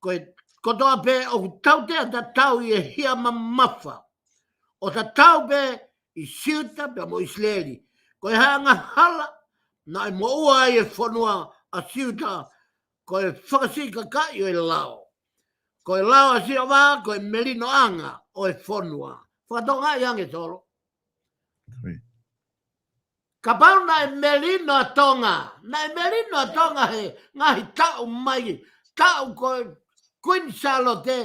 Speaker 2: koe kotoa pe, o tau te ta tau i e hia mamafa, o ta tau pe i siuta pe mo isleri, koe hanga hala, na e mo ua i e whanua a siuta, ko e whakasika ka i o e lao. Ko e lao a si o wā, ko e melino anga o e whonua. Whakatonga i ange tolo. Ka pau na e melino a tonga. Na e melino a tonga he ngahi tau mai. Tau kuin salo te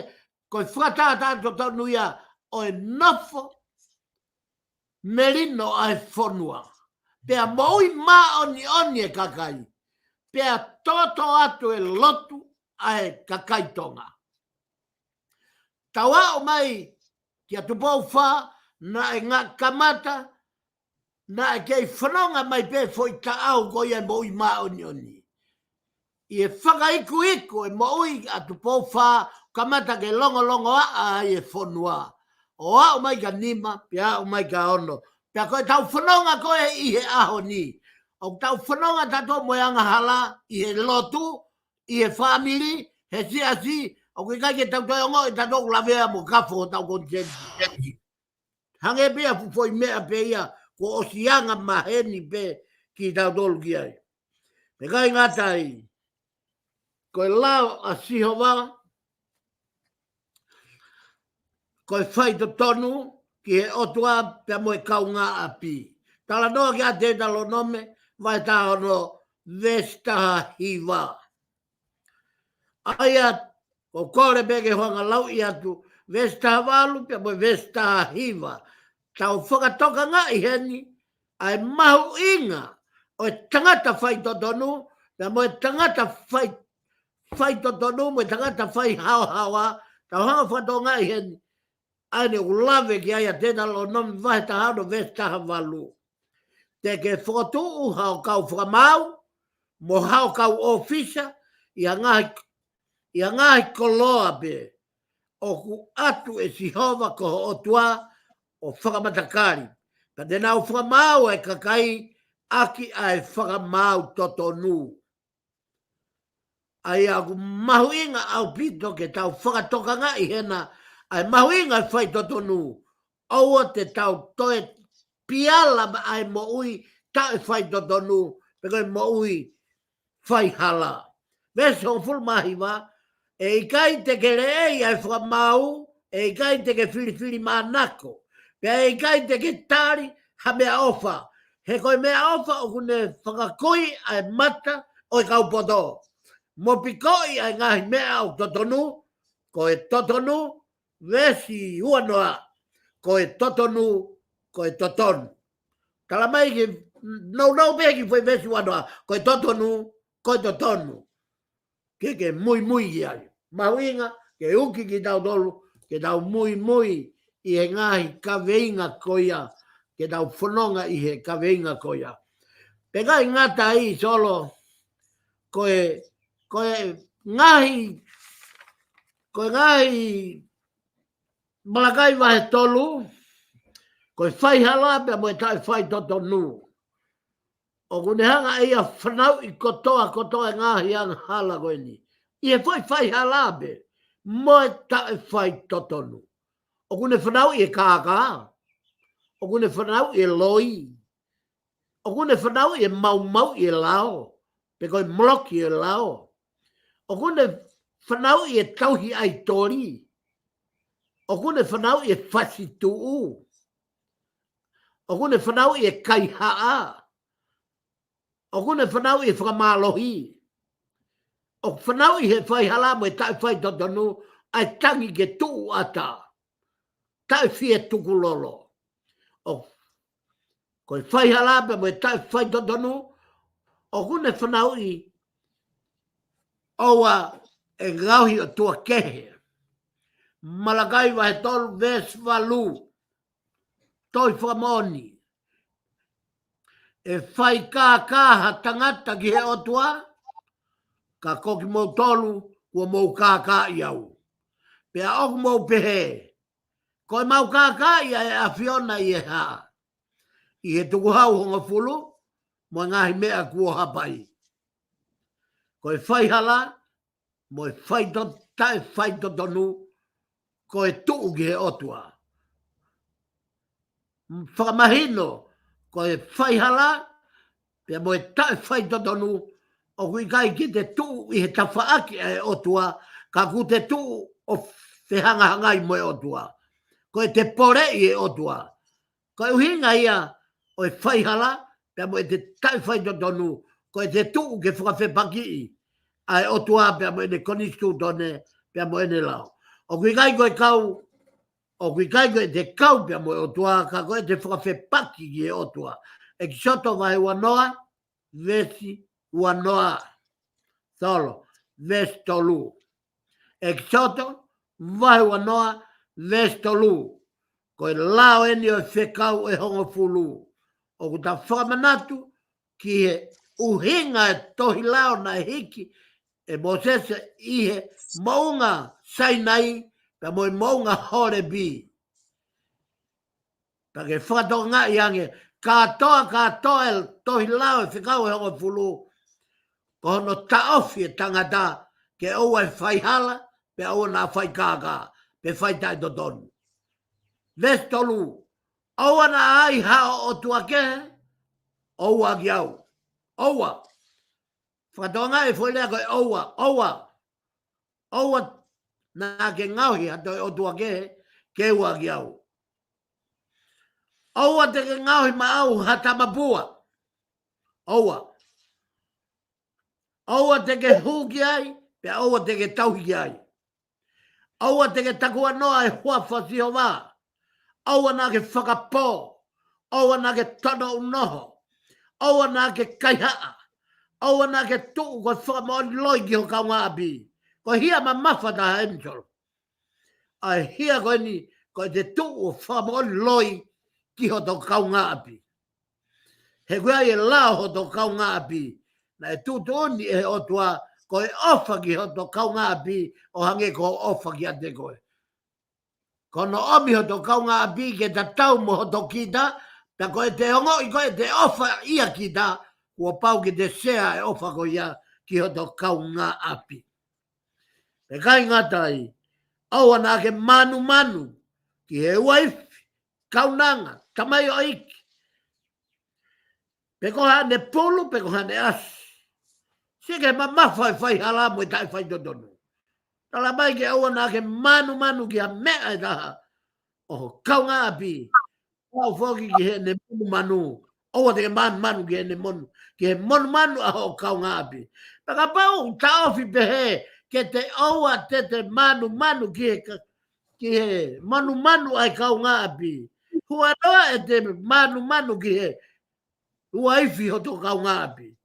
Speaker 2: ko frata tanto tonu ia o e nofo merino ai fonua pe moi ma oni e kakai pe toto atu e lotu ai kakai tonga tawa o mai ki atu pau fa na e ngā kamata na e kei whanonga mai pe foi ta au ko ia moi ma oni i e whakaiku e moi atu pau fa kamata ke longo a e fonua o au mai ka nima pe au mai ka ono pe koe tau whanonga koe i he aho ni o tau whanonga tato moeanga hala i he lotu i he family he si o koe kai ke tau toi ongo i tato lavea mo kafo tau konsensi hange pia foi mea pe ia ko osianga maheni pe ki tau tolu ki ai pe kai ngatai koe lao a sihova koe whai to tonu ki he otua pe moe kaunga api. Tala noa ki a te talo nome vai ta ono Vesta Hiva. Aia ko kore peke hoanga lau i atu Vesta Havalu pe moe Vesta Hiva. Tau whakatoka ngā i heni ai mahu inga o e tangata whai to tonu pe moe tangata whai to tonu moe tangata whai hawa tau hanga whato ngā i heni aine ulave ki aia tēnā lo nomi vahe tahano Vesta Havalu. Te ke whakatu hao kau whakamau, mo hao kau ofisa, i a ngahi koloa pe, o ku atu e sihova ko o tua o whakamatakari. Ka tēnā o whakamau e kakai aki ai whakamau totonu. Ai aku mahuinga au pito ke tau whakatoka ngā i hena ai mahuinga whai totonu. Aua te tau toe piala ai mo ui tae whai totonu. Pekoi mo ui whai hala. Veso ful mahiwa. E ikai te ke rei ai whamau. E ikai te ke whiri manako. Pe e ikai te ke tari ha mea ofa. He koe mea ofa o kune whakakoi ai mata o i kaupoto. Mo pikoi ai ngahi mea au totonu. Ko e totonu. Vesi uanoa, ko e totonu, ko e totonu. Kala mai ki, nau peki foi vesi uanoa, ko e totonu, ko e totonu. Ke mui ki ai. Mahuinga, ke uki ki tau tolu, ke tau mui i he ngahi kaweinga koia, ke tau whanonga i he kaweinga koia. Peka i ngata i solo, ko e ngahi, malakai vahe tolu, koe whai hala pia moe tai whai totonu. O kune hanga ia whanau i kotoa e ngahi anga hala koe ni. I he whai hala pe, moe tai whai totonu. O kune whanau i e kāka, o kune whanau i e loi, o kune whanau i e mau i e lao, pe koe mloki i e lao. O kune whanau i e tauhi ai tori, o kune whanau i e whasituu. O kune whanau i e kaihaa. O kune whanau i e whakamalohi. O whanau i he whaihala mo e tai whai totonu ai tangi ke tuu ata. Tai whie tuku lolo. O koe whaihala mo e tai whai totonu. O kune whanau i oua e ngauhi o tua kehe. Malakai vahe tolu Vesvalu. Toi whamoni. E whai kāha tangata ki he otua. Ka koki mou tolu kua mou kāka i au. Pea oku mou pehe. Koe mau kāka i e a Fiona i e haa. I he tuku hau honga fulu. Mo ngahi mea kua hapai. Koe whai hala. Mo e whai tae whai tonu. Koe tuu ki he otua. Whakamahino, ko e whaihala, pia mo e tae whai totonu, o kui kai ki te tuu i he tawhaaki e otua, ka ku te tuu o whehanga mo e otua. Ko e te pore i e otua. Ko e uhinga ia o e whaihala, pia mo e te tae whai totonu, ko e te tuu ke whakawhepaki i, a e otua pia mo e ne konistu tone, pia mo ene lao. O kui kai koe kau, o kui kai koe te kau pia mo o tua, ka koe te whakawhepaki ki e o tua. E ki soto vai wanoa, vesi wanoa. Solo, ves tolu. E ki soto, vai wanoa, ves tolu. Koe lao eni o whekau e hongo fulu. O kuta whakamanatu ki he uhinga e tohi lao na hiki e Mosese i he maunga sainai pe moi maunga hore bi. Pake whakatonga i ange katoa el tohi lao e whekau e hongo fulu. Ko hono taofi e tangata ke oua e whaihala pe oua na whaikaka pe whaitai dodonu. Vestolu, oua na ai hao o tuake, oua ki au. Oua. Whakatonga e whailea koe oua na ke ngauhi hato o tuake, ke ua ki au. Oua te ke ngauhi ma au hata mapua. Oua. Oua te ke hu ki ai, pe oua te ke tauhi ki ai. Oua te ke takua noa e hua whasio wā. Oua na ke whakapō. Oua na ke tono unoho. Oua na ke kaihaa. Oua na ke tuu ko whakamoani loi ki ho kaunga api. Ko hia ma mawhata ha emsol. Ai hia ko ni ko te tuu whakamoani loi ki ho to kaunga api. He kua e lao ho to kaunga api. Na e tutu oni e otua ko e ofa ki ho to kaunga api o hange ko ofa ki ate koe. Kono omi ho to kaunga api ke ta tau mo ho to kita, ta koe te ongo i koe te ofa ia kita, ua pau ki te sea e ofa ko ia ki ho to kaunga api. Pe kai ngatai, au ana ke manu, ki he waifi, kaunanga, tamai o iki. Pe ko hane pulu, pe ko hane asi. Sike ma mawhai whai halamo e tai whai dodonu. Tala mai ke au ana ke manu ki a mea e taha. O kaunga api. Au whoki ki he ne manu. Owa te ke manu ki he ne monu. Ki he manu a ho kaunga api. Paka pau ta ofi pe he. Ke te owa te manu ki he manu ai kaunga api. Hua noa e te manu ki he. Hua ifi ho to kaunga api.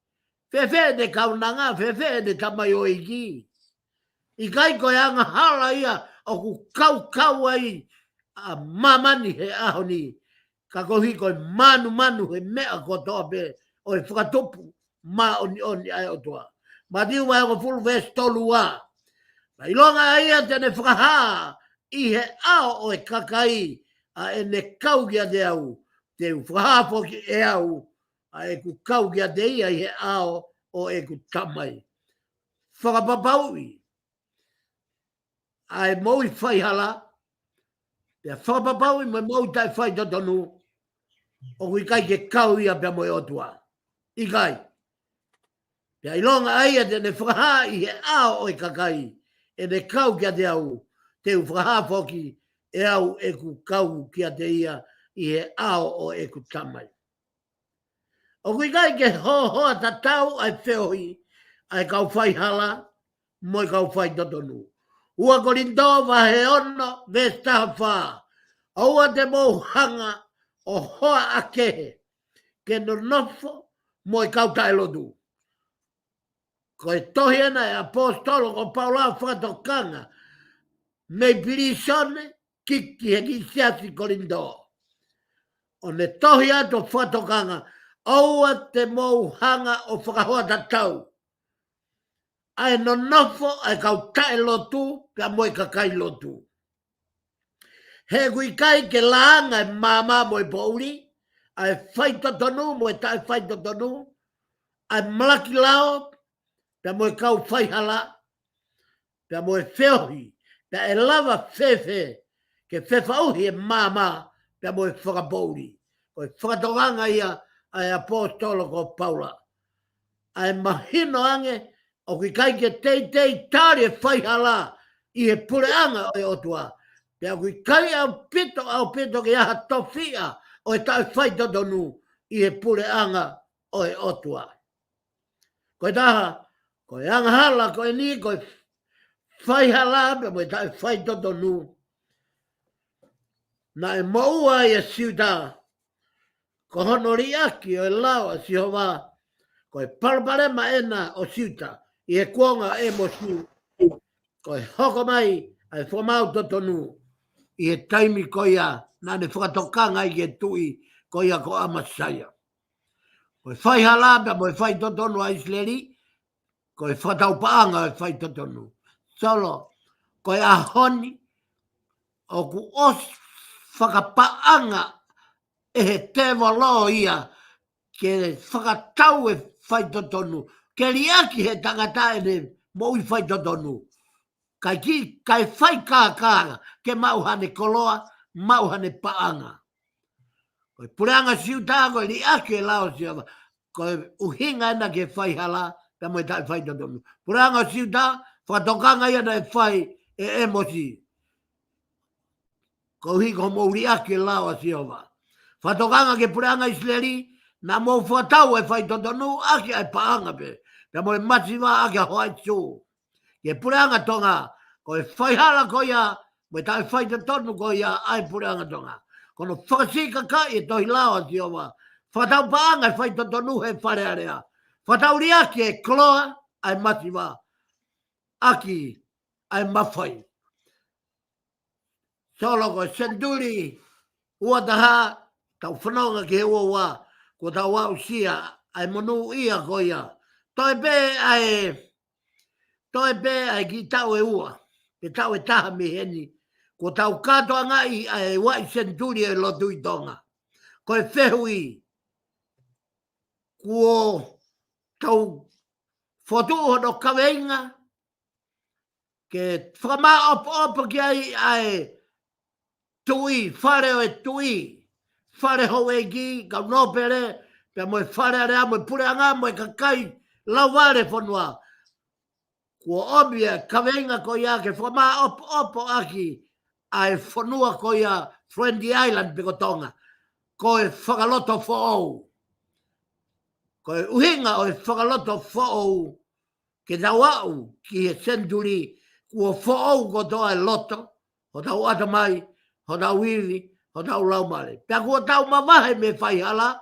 Speaker 2: Fefe de kaunanga, fefe de tamai o iki. I kai koe anga hala ia o ku kau ai a mamani he aho ni. Ka kohi koe manu he mea ko toa pe o e whakatopu ma oni ai o toa. Ma diu mai o fulu ves tolu wa. Ma ilonga ia tene whakaha i he ao o e kakai a e ne kau kia te au. Te whakaha poki e au a e ku kau kia te ia i he ao o e ku tamai. Whakapapaui. Ai moi whai hala. Pea whakapapaui mai moi tai whai totonu. O kui kai ke kau ia pea moi otua. I kai. Pea ilonga aia te ne whakaha i he ao o e kakai. E ne kau kia te au. Te whakaha whoki e au e ku kau kia te ia i he ao o e ku tamai. O kui kai ke hoa tatau ai whiohi. Ai kau whai hala. Moi kau whai totonu. Ua korindova he ono vestaha wha. Aua te mouhanga o hoa akehe. Ke no nofo moi kau tailotu. Ko e tohi ana e apostolo ko Paula whakatokanga. Mei pirisone kiki he ki siasi korindo. O ne tohi ato whakatokanga. Aua te mouhanga o whakahoa tatau. Ai no nofo ai kau tae lotu, ka moi ka kai lotu. He kui kai ke laanga e mama moi pouri, ai whaita tonu, moi tai whaita tonu, ai malaki lao, ka moi kau whaihala, ka moi whiohi, ka e lava whewhe, ke whewhauhi e mama, ka moi whakapouri. Koi whakatonganga ia ai apostolo ko Paula. Ai mahino ange, o ki kai ke tei tari e whaihala i he pureanga o e otua. Pea kui kai au pito ke aha tofia o e tai whaitotonu i he pureanga o e otua. Koe taha, koe anga hala, koe ni, koe fai hala pe mo tai fai toto nu na e moua ia siuta ko honori aki o lawa si hova ko e parpare ma ena o siuta i e kuonga e mo siu ko e hoko mai ai fomau toto nu i e taimi ko ia na ne whakatokanga i e tui ko ia ko amasaya. Ko e whai halaba mo e whai totonu a Isleri, ko e whatau paanga e whai totonu. Solo, ko e ahoni o ku os whakapaanga e he tewa lo ia ke whakatau e whai totonu. Ke riaki he tangata e ne mo i whai totonu. Kai whai kākāra ke mauhane koloa, mauhane paanga. Ko pureanga siuta ko li ake lao siava. Ko uhinga ena ke whai hala, ka mo tai whai totonu. Pureanga siuta, whatokanga ia na e whai e emosi. Ko uhi ko mouri ake lao siava. Whatokanga ke pureanga Isleri, na mo whatau e whai totonu, ake ai paanga pe. Ka mo e masiva ake hoai tū. Ke pureanga tonga, ko e whai hala ko ia, mo tai whai totonu ko ia ai pureanga tonga. Kono whakasika ka i tohi lawa si owa. Whatau paanga e whai totonu he whare area. Whatau riaki e kloa ai masiwa. Aki ai mawhai. Solo ko senduri uataha tau whanonga ke ua wa. Ko tau wau sia ai monu ia ko ia. Toi pe ai ki tau e ua. Ke tau e taha mi heni. Ko tau katoa ngai ai wai senturi e lotu i tonga. Ko e whehui. Ko tau whotu o no kaweinga. Ke whama opo ki ai tui, whare o e tui. Whare ho e ki, ka nopere. Pea mo e whare area, mo e pure anga, mo e kakai laware whanua. Ko obia kaweinga ko ia ke whama opo aki. Ai whanua ko ia Friendly Island peko tonga. Ko e whakaloto whoou. Ko e uhinga o e whakaloto whoou. Ke tau au ki he senduri. Kua whoou ko toa e loto. Ho tau ata mai. Ho tau iwi. Ho tau laumare. Pea kua tau mawahe me whai hala.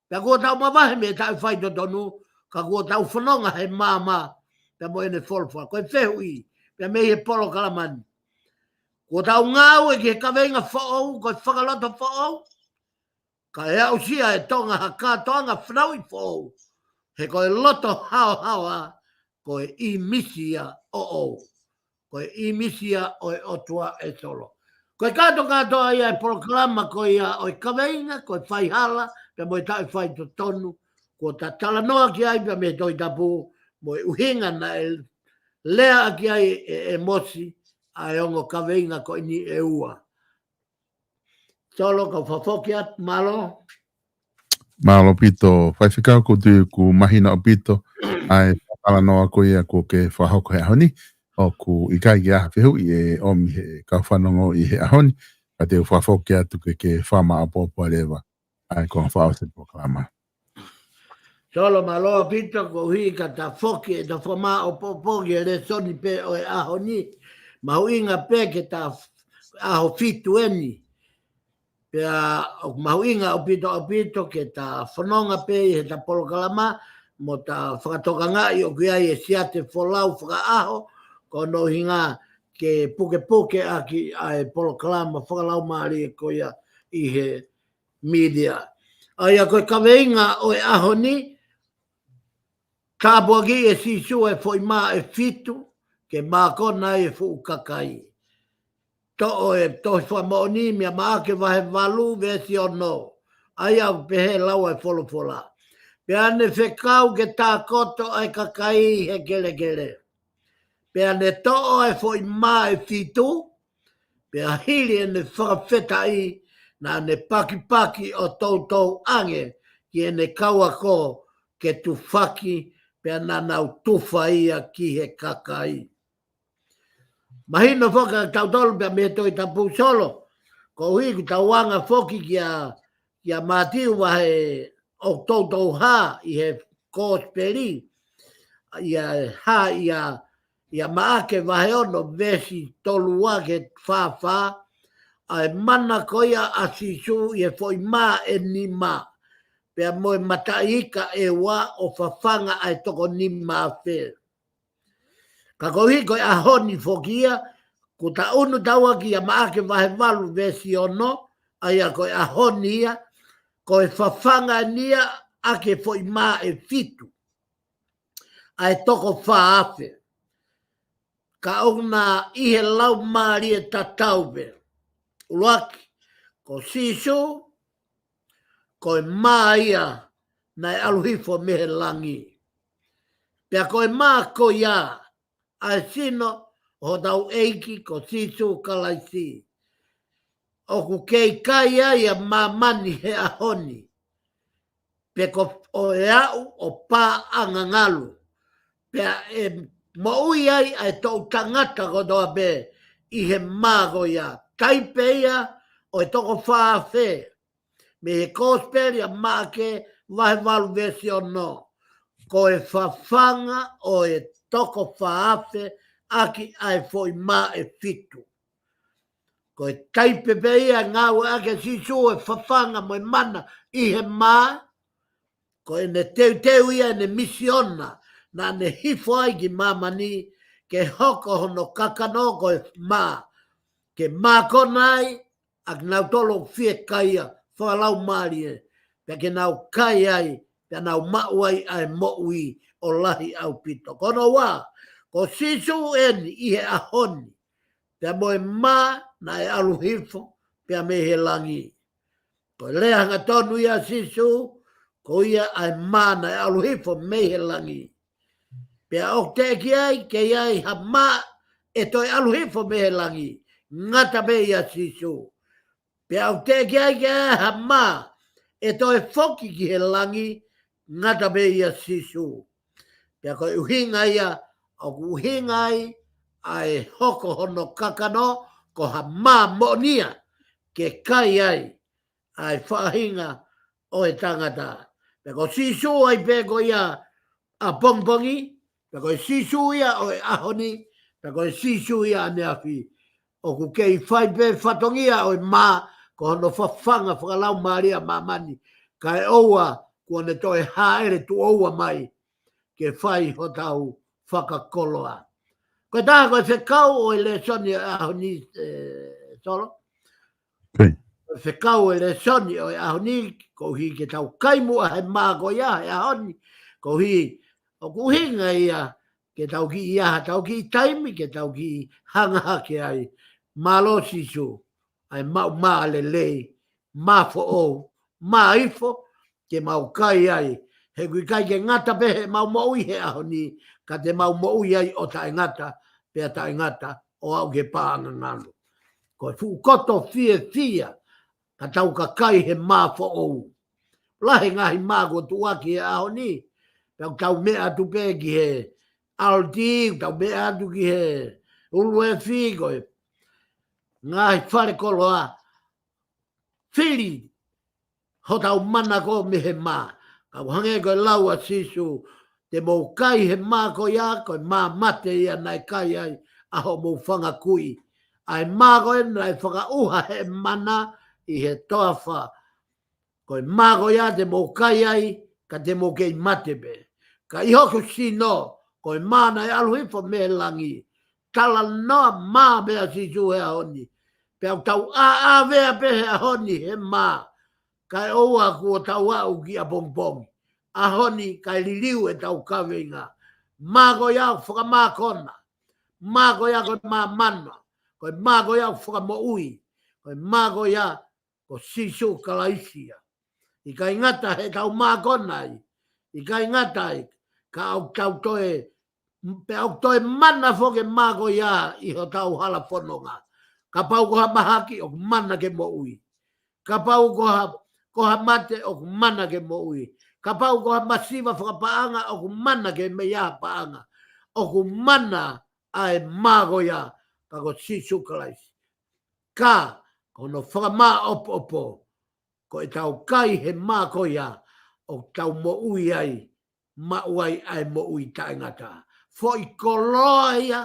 Speaker 2: Pea kua tau mawahe me tau whai totonu. Ka kua tau whanonga he māma. Pea mo ene wholwha. Ko e whehui. Pea me he polo kalamani. Ko tau ngau e ke kawenga whoou, ko whakaloto whoou. Ka e au sia e tonga haka tonga whanaui whoou. He ko e loto hao hawa, ko e I misia o o. Ko e I misia o e otua e solo. Ko e katoa ia e proklama ko ia o e kawenga, ko e whai hala, pe mo e tai whai to tonu. Ko ta talanoa ki ai pe me toi tapu, mo e uhinga na e lea ki ai e mosi. Ai ongo kawenga ko ini e ua. Solo ka whafoki at malo.
Speaker 1: Malo pito, whai whikau ko tu ku mahina o pito, ai whakala noa ko ia ko ke whahoko he ahoni, o ku i kai ki aha whihu i e omi he kau whanongo i he ahoni, ka te whafoki atu ke whama apopo rewa, ai ko whao se poklama.
Speaker 2: Solo malo pito ko hui ka ta foki e ta whama o popoki e re soni pe o e ahoni. Mahuinga pe ke ta aho fitu eni. Pea mahuinga o pito ke ta whanonga pe he ta polo kalama. Mo ta whakatokanga i o kia e siate wholau whakaaho. Ko no hinga ke puke aki ai polo kalama whakalau maari e koia i he media. Ai a koe kaweinga o e ahoni. Tāpuaki e sisu e foi mā e fitu. Ke mākona e fu kakai. To e to whamoni mea maa ke wahe walu vesi o no. Ai au pehe lau e wholofola. Pea ne whekau ke tā koto ai kakai he gele. Pea ne to e foi mā e fitu. Pea hiri e ne whakawhetai na ne paki o tautou ange ki e ne kaua ko ke tu whaki pea na nau tuwha ia ki he kakai. Mahina whaka tautolu pia me toi tapu solo. Ko hui ki tauanga whoki kia mātiu wahe o tautou hā i he kōsperi. Ia hā ia ia maake vahe ono vesi tolua ke whawha, ai mana koia a sisu i e foi mā e ni mā. Pea moe mataika e wā o whawhanga ai toko ni mā whē. Ka kohi koe a honi whokia, ko ta unu taua ki a maake vahe walu vesi ono, ai a koe a honi ia, koe whawhanga nia ake foi mā e fitu. Ai toko whaafe. Ka ona ihe lau maari e tataupe. Uruaki, ko sisu, koe mā ia nai aluhifo mehe langi. Pea koe mā ko ia, ai sino ho tau eiki ko sisu kalaisi. Oku kei kai ia mā mani he ahoni. Pe ko o e au o pā angangalu. Pea e mo ui ai tau tangata ko toa be i he māgo ia. Taipe ia o e toko whaafe. Me he kōsperi a māke vahe walu vesi o no. Ko e whawhanga o e toko whaafe aki ai foi mā e fitu. Ko e taipe pe ia ngāu ake sisu e whawhanga mo e mana i he mā. Ko e ne teu ia ne misiona na ne hifo ai ki mamani ke hoko hono kakano ko e mā. Ke mā konai ak nau tolo fie kaia whalau maari e. Pea ke nau kai ai, pea nau mau ai mo ui o lahi au pito. Kono wā, ko sisu eni i he ahoni. Pea moe mā na e aluhifo, pea me he langi. Ko lea hanga tonu ia sisu, ko ia ai mā na e aluhifo me he langi. Pea o te ki ai, ke ai ha mā e toi aluhifo me he langi. Ngata me ia sisu. Pea o te ki ai ke ha mā e toi foki ki he langi. Ngata me ia sisu. Pea ko uhinga ia, o uhinga ai hoko hono kakano, ko ha mā monia ke kai ai whahinga o e tangata. Pea ko sisu ai pe ko ia a pongpongi, pea ko sisu ia o e ahoni, pea ko sisu ia ane afi. O ku kei whai pe whatongia o e mā, ko hono whawhanga whakalau maria mamani, ka e oua kua ne toi haere tu oua mai, ke whai ho tau whakakoloa. Koe taha koe whekau o e le soni o e ahoni solo? Whekau e le soni o e ahoni, ko hi ke tau kaimua he mā ko ia e ahoni, ko hi o kuhinga ia, ke tau ki ia, tau ki taimi, ke tau ki hanga ke ai, malo sisu, ai mau maa le lei, maa fo o, maa ifo, ke mau kai ai, he kui kai ke ngata pehe mau moui he ahoni, ka te mau moui ai o tae ngata, pea tae ngata, o au ke pāanga ngalo. Ko e fu koto fia, ka tau ka kai he maa fo o. Lahe ngahi maa ko tuaki he ahoni, pea tau mea tu pe ki he aldi, tau mea tu ki he ulu e figo, ngahi whare koloa, whiri, ho tau mana ko me he mā. Ka hange koe laua sisu, te mou kai he mā ko ia, koe mā mate ia nai kai ai, aho mou whanga kui. Ai mā koe nai whaka uha he mana i he toawha. Koe mā ko ia te mou kai ai, ka te mou kei mate be. Ka ihoku sino, koe mā nai aluhifo me langi. Tala noa mā mea sisu he ahoni. Pea tau a vea pe he ahoni he mā. Kai oua kua tau au ki a pongpong. Ahoni kai liliu e tau kawinga. Māgo iau whakamākona. Māgo iau koe mā mana. Koe māgo iau whakamoui. Koe māgo iau ko sisu kalaisia. I kai ngata he tau mākonai. I kai ngata i ka au tau toe. Pe au toe mana foke māgo iau i ho tau hala whanonga. Ka pau koha mahaki o mana ke moui. Ka pau koha mate o mana ke moui. Ka pau koha masiva whakapaanga o mana ke mea paanga. O mana ai mago ia ka ko sisu kalaisi. Ka kono whakamā opo ko e tau kai he mā ko ia o tau moui ai mauai ai moui taingata. foi koloa ia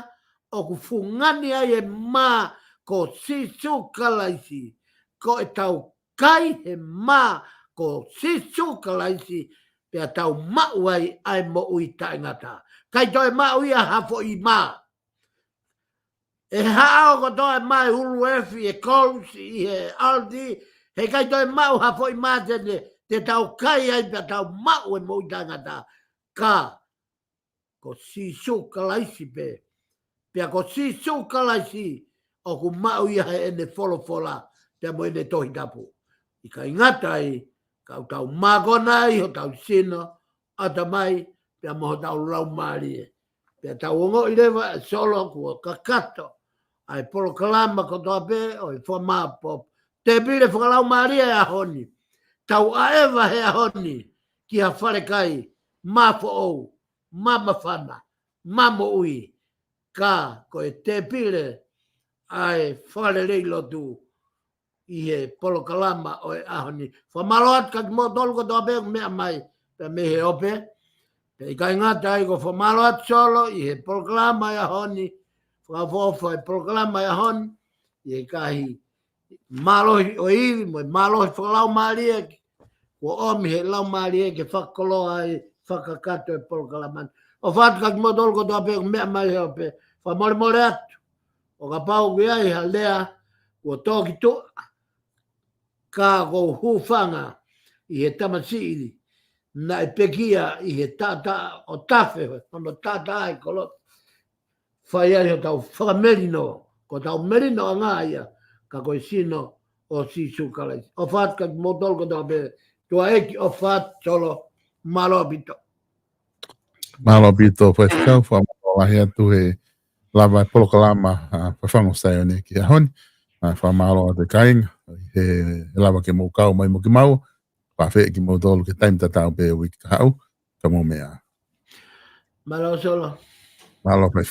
Speaker 2: o ku fungani ai e mā ko sisu kalaisi ko e tau kai he mā ko sisu kalaisi pea tau mau ai mo ui taingata. Kai toi mau ia hafo i mā. E hao ko toi mai hulu efi e kousi i he aldi he kai toi mau hafo i mā te tau kai ai pea tau mau e mo ui taingata. Ka ko sisu kalaisi pea ko sisu kalaisi o ku mau ia he ene folofola te mo ene tohi tapu. I ka ingata i kau tau magona i ho tau sino ata mai pea moho tau lau marie. Pea tau ongo i lewa solo kua kakato ai polo kalama ko toa pe o i fua maa pop. Te pile whakalau marie a honi. Tau aewa he a honi ki ha whare kai maa fo ou, maa mawhana, maa mo ui. Ka ko e te pile ai whare reilo tu i he polo kalama o e ahoni. Whamaloat ka mo tolu ko toa pe mea mai pe me he ope. Pe i kai ngata i ko whamaloat solo i he polo kalama i ahoni. Whakawhawha i polo kalama i ahoni. I he kahi malohi o iwi mo i malohi whakalau maria. Ko omi he lau maria ke whakoloa i whakakato e polo kalama. O whatu ka mo tolu ko toa pe mea mai he ope. Whamore more atu. O ka pau ki ai ha lea ko toki tu ka ko hufanga i he tamasiri na e pekia i he tata o tafe ono tata ai kolo whai ai o tau whakamerino ko tau merino a ngāia ka koe sino o sisu kalai o what ka motol ko tau pe tua eki o what solo malo pito
Speaker 1: whaikau whawahi atu he lava e polo kalama whawhango sayo ne ki ahoni whamalo a te kainga he lava ke mō kau mai mo ki mau whawhe ki mō tolu ke taim tatau pe wiki ka hau ka mō mea
Speaker 2: malo solo
Speaker 1: malo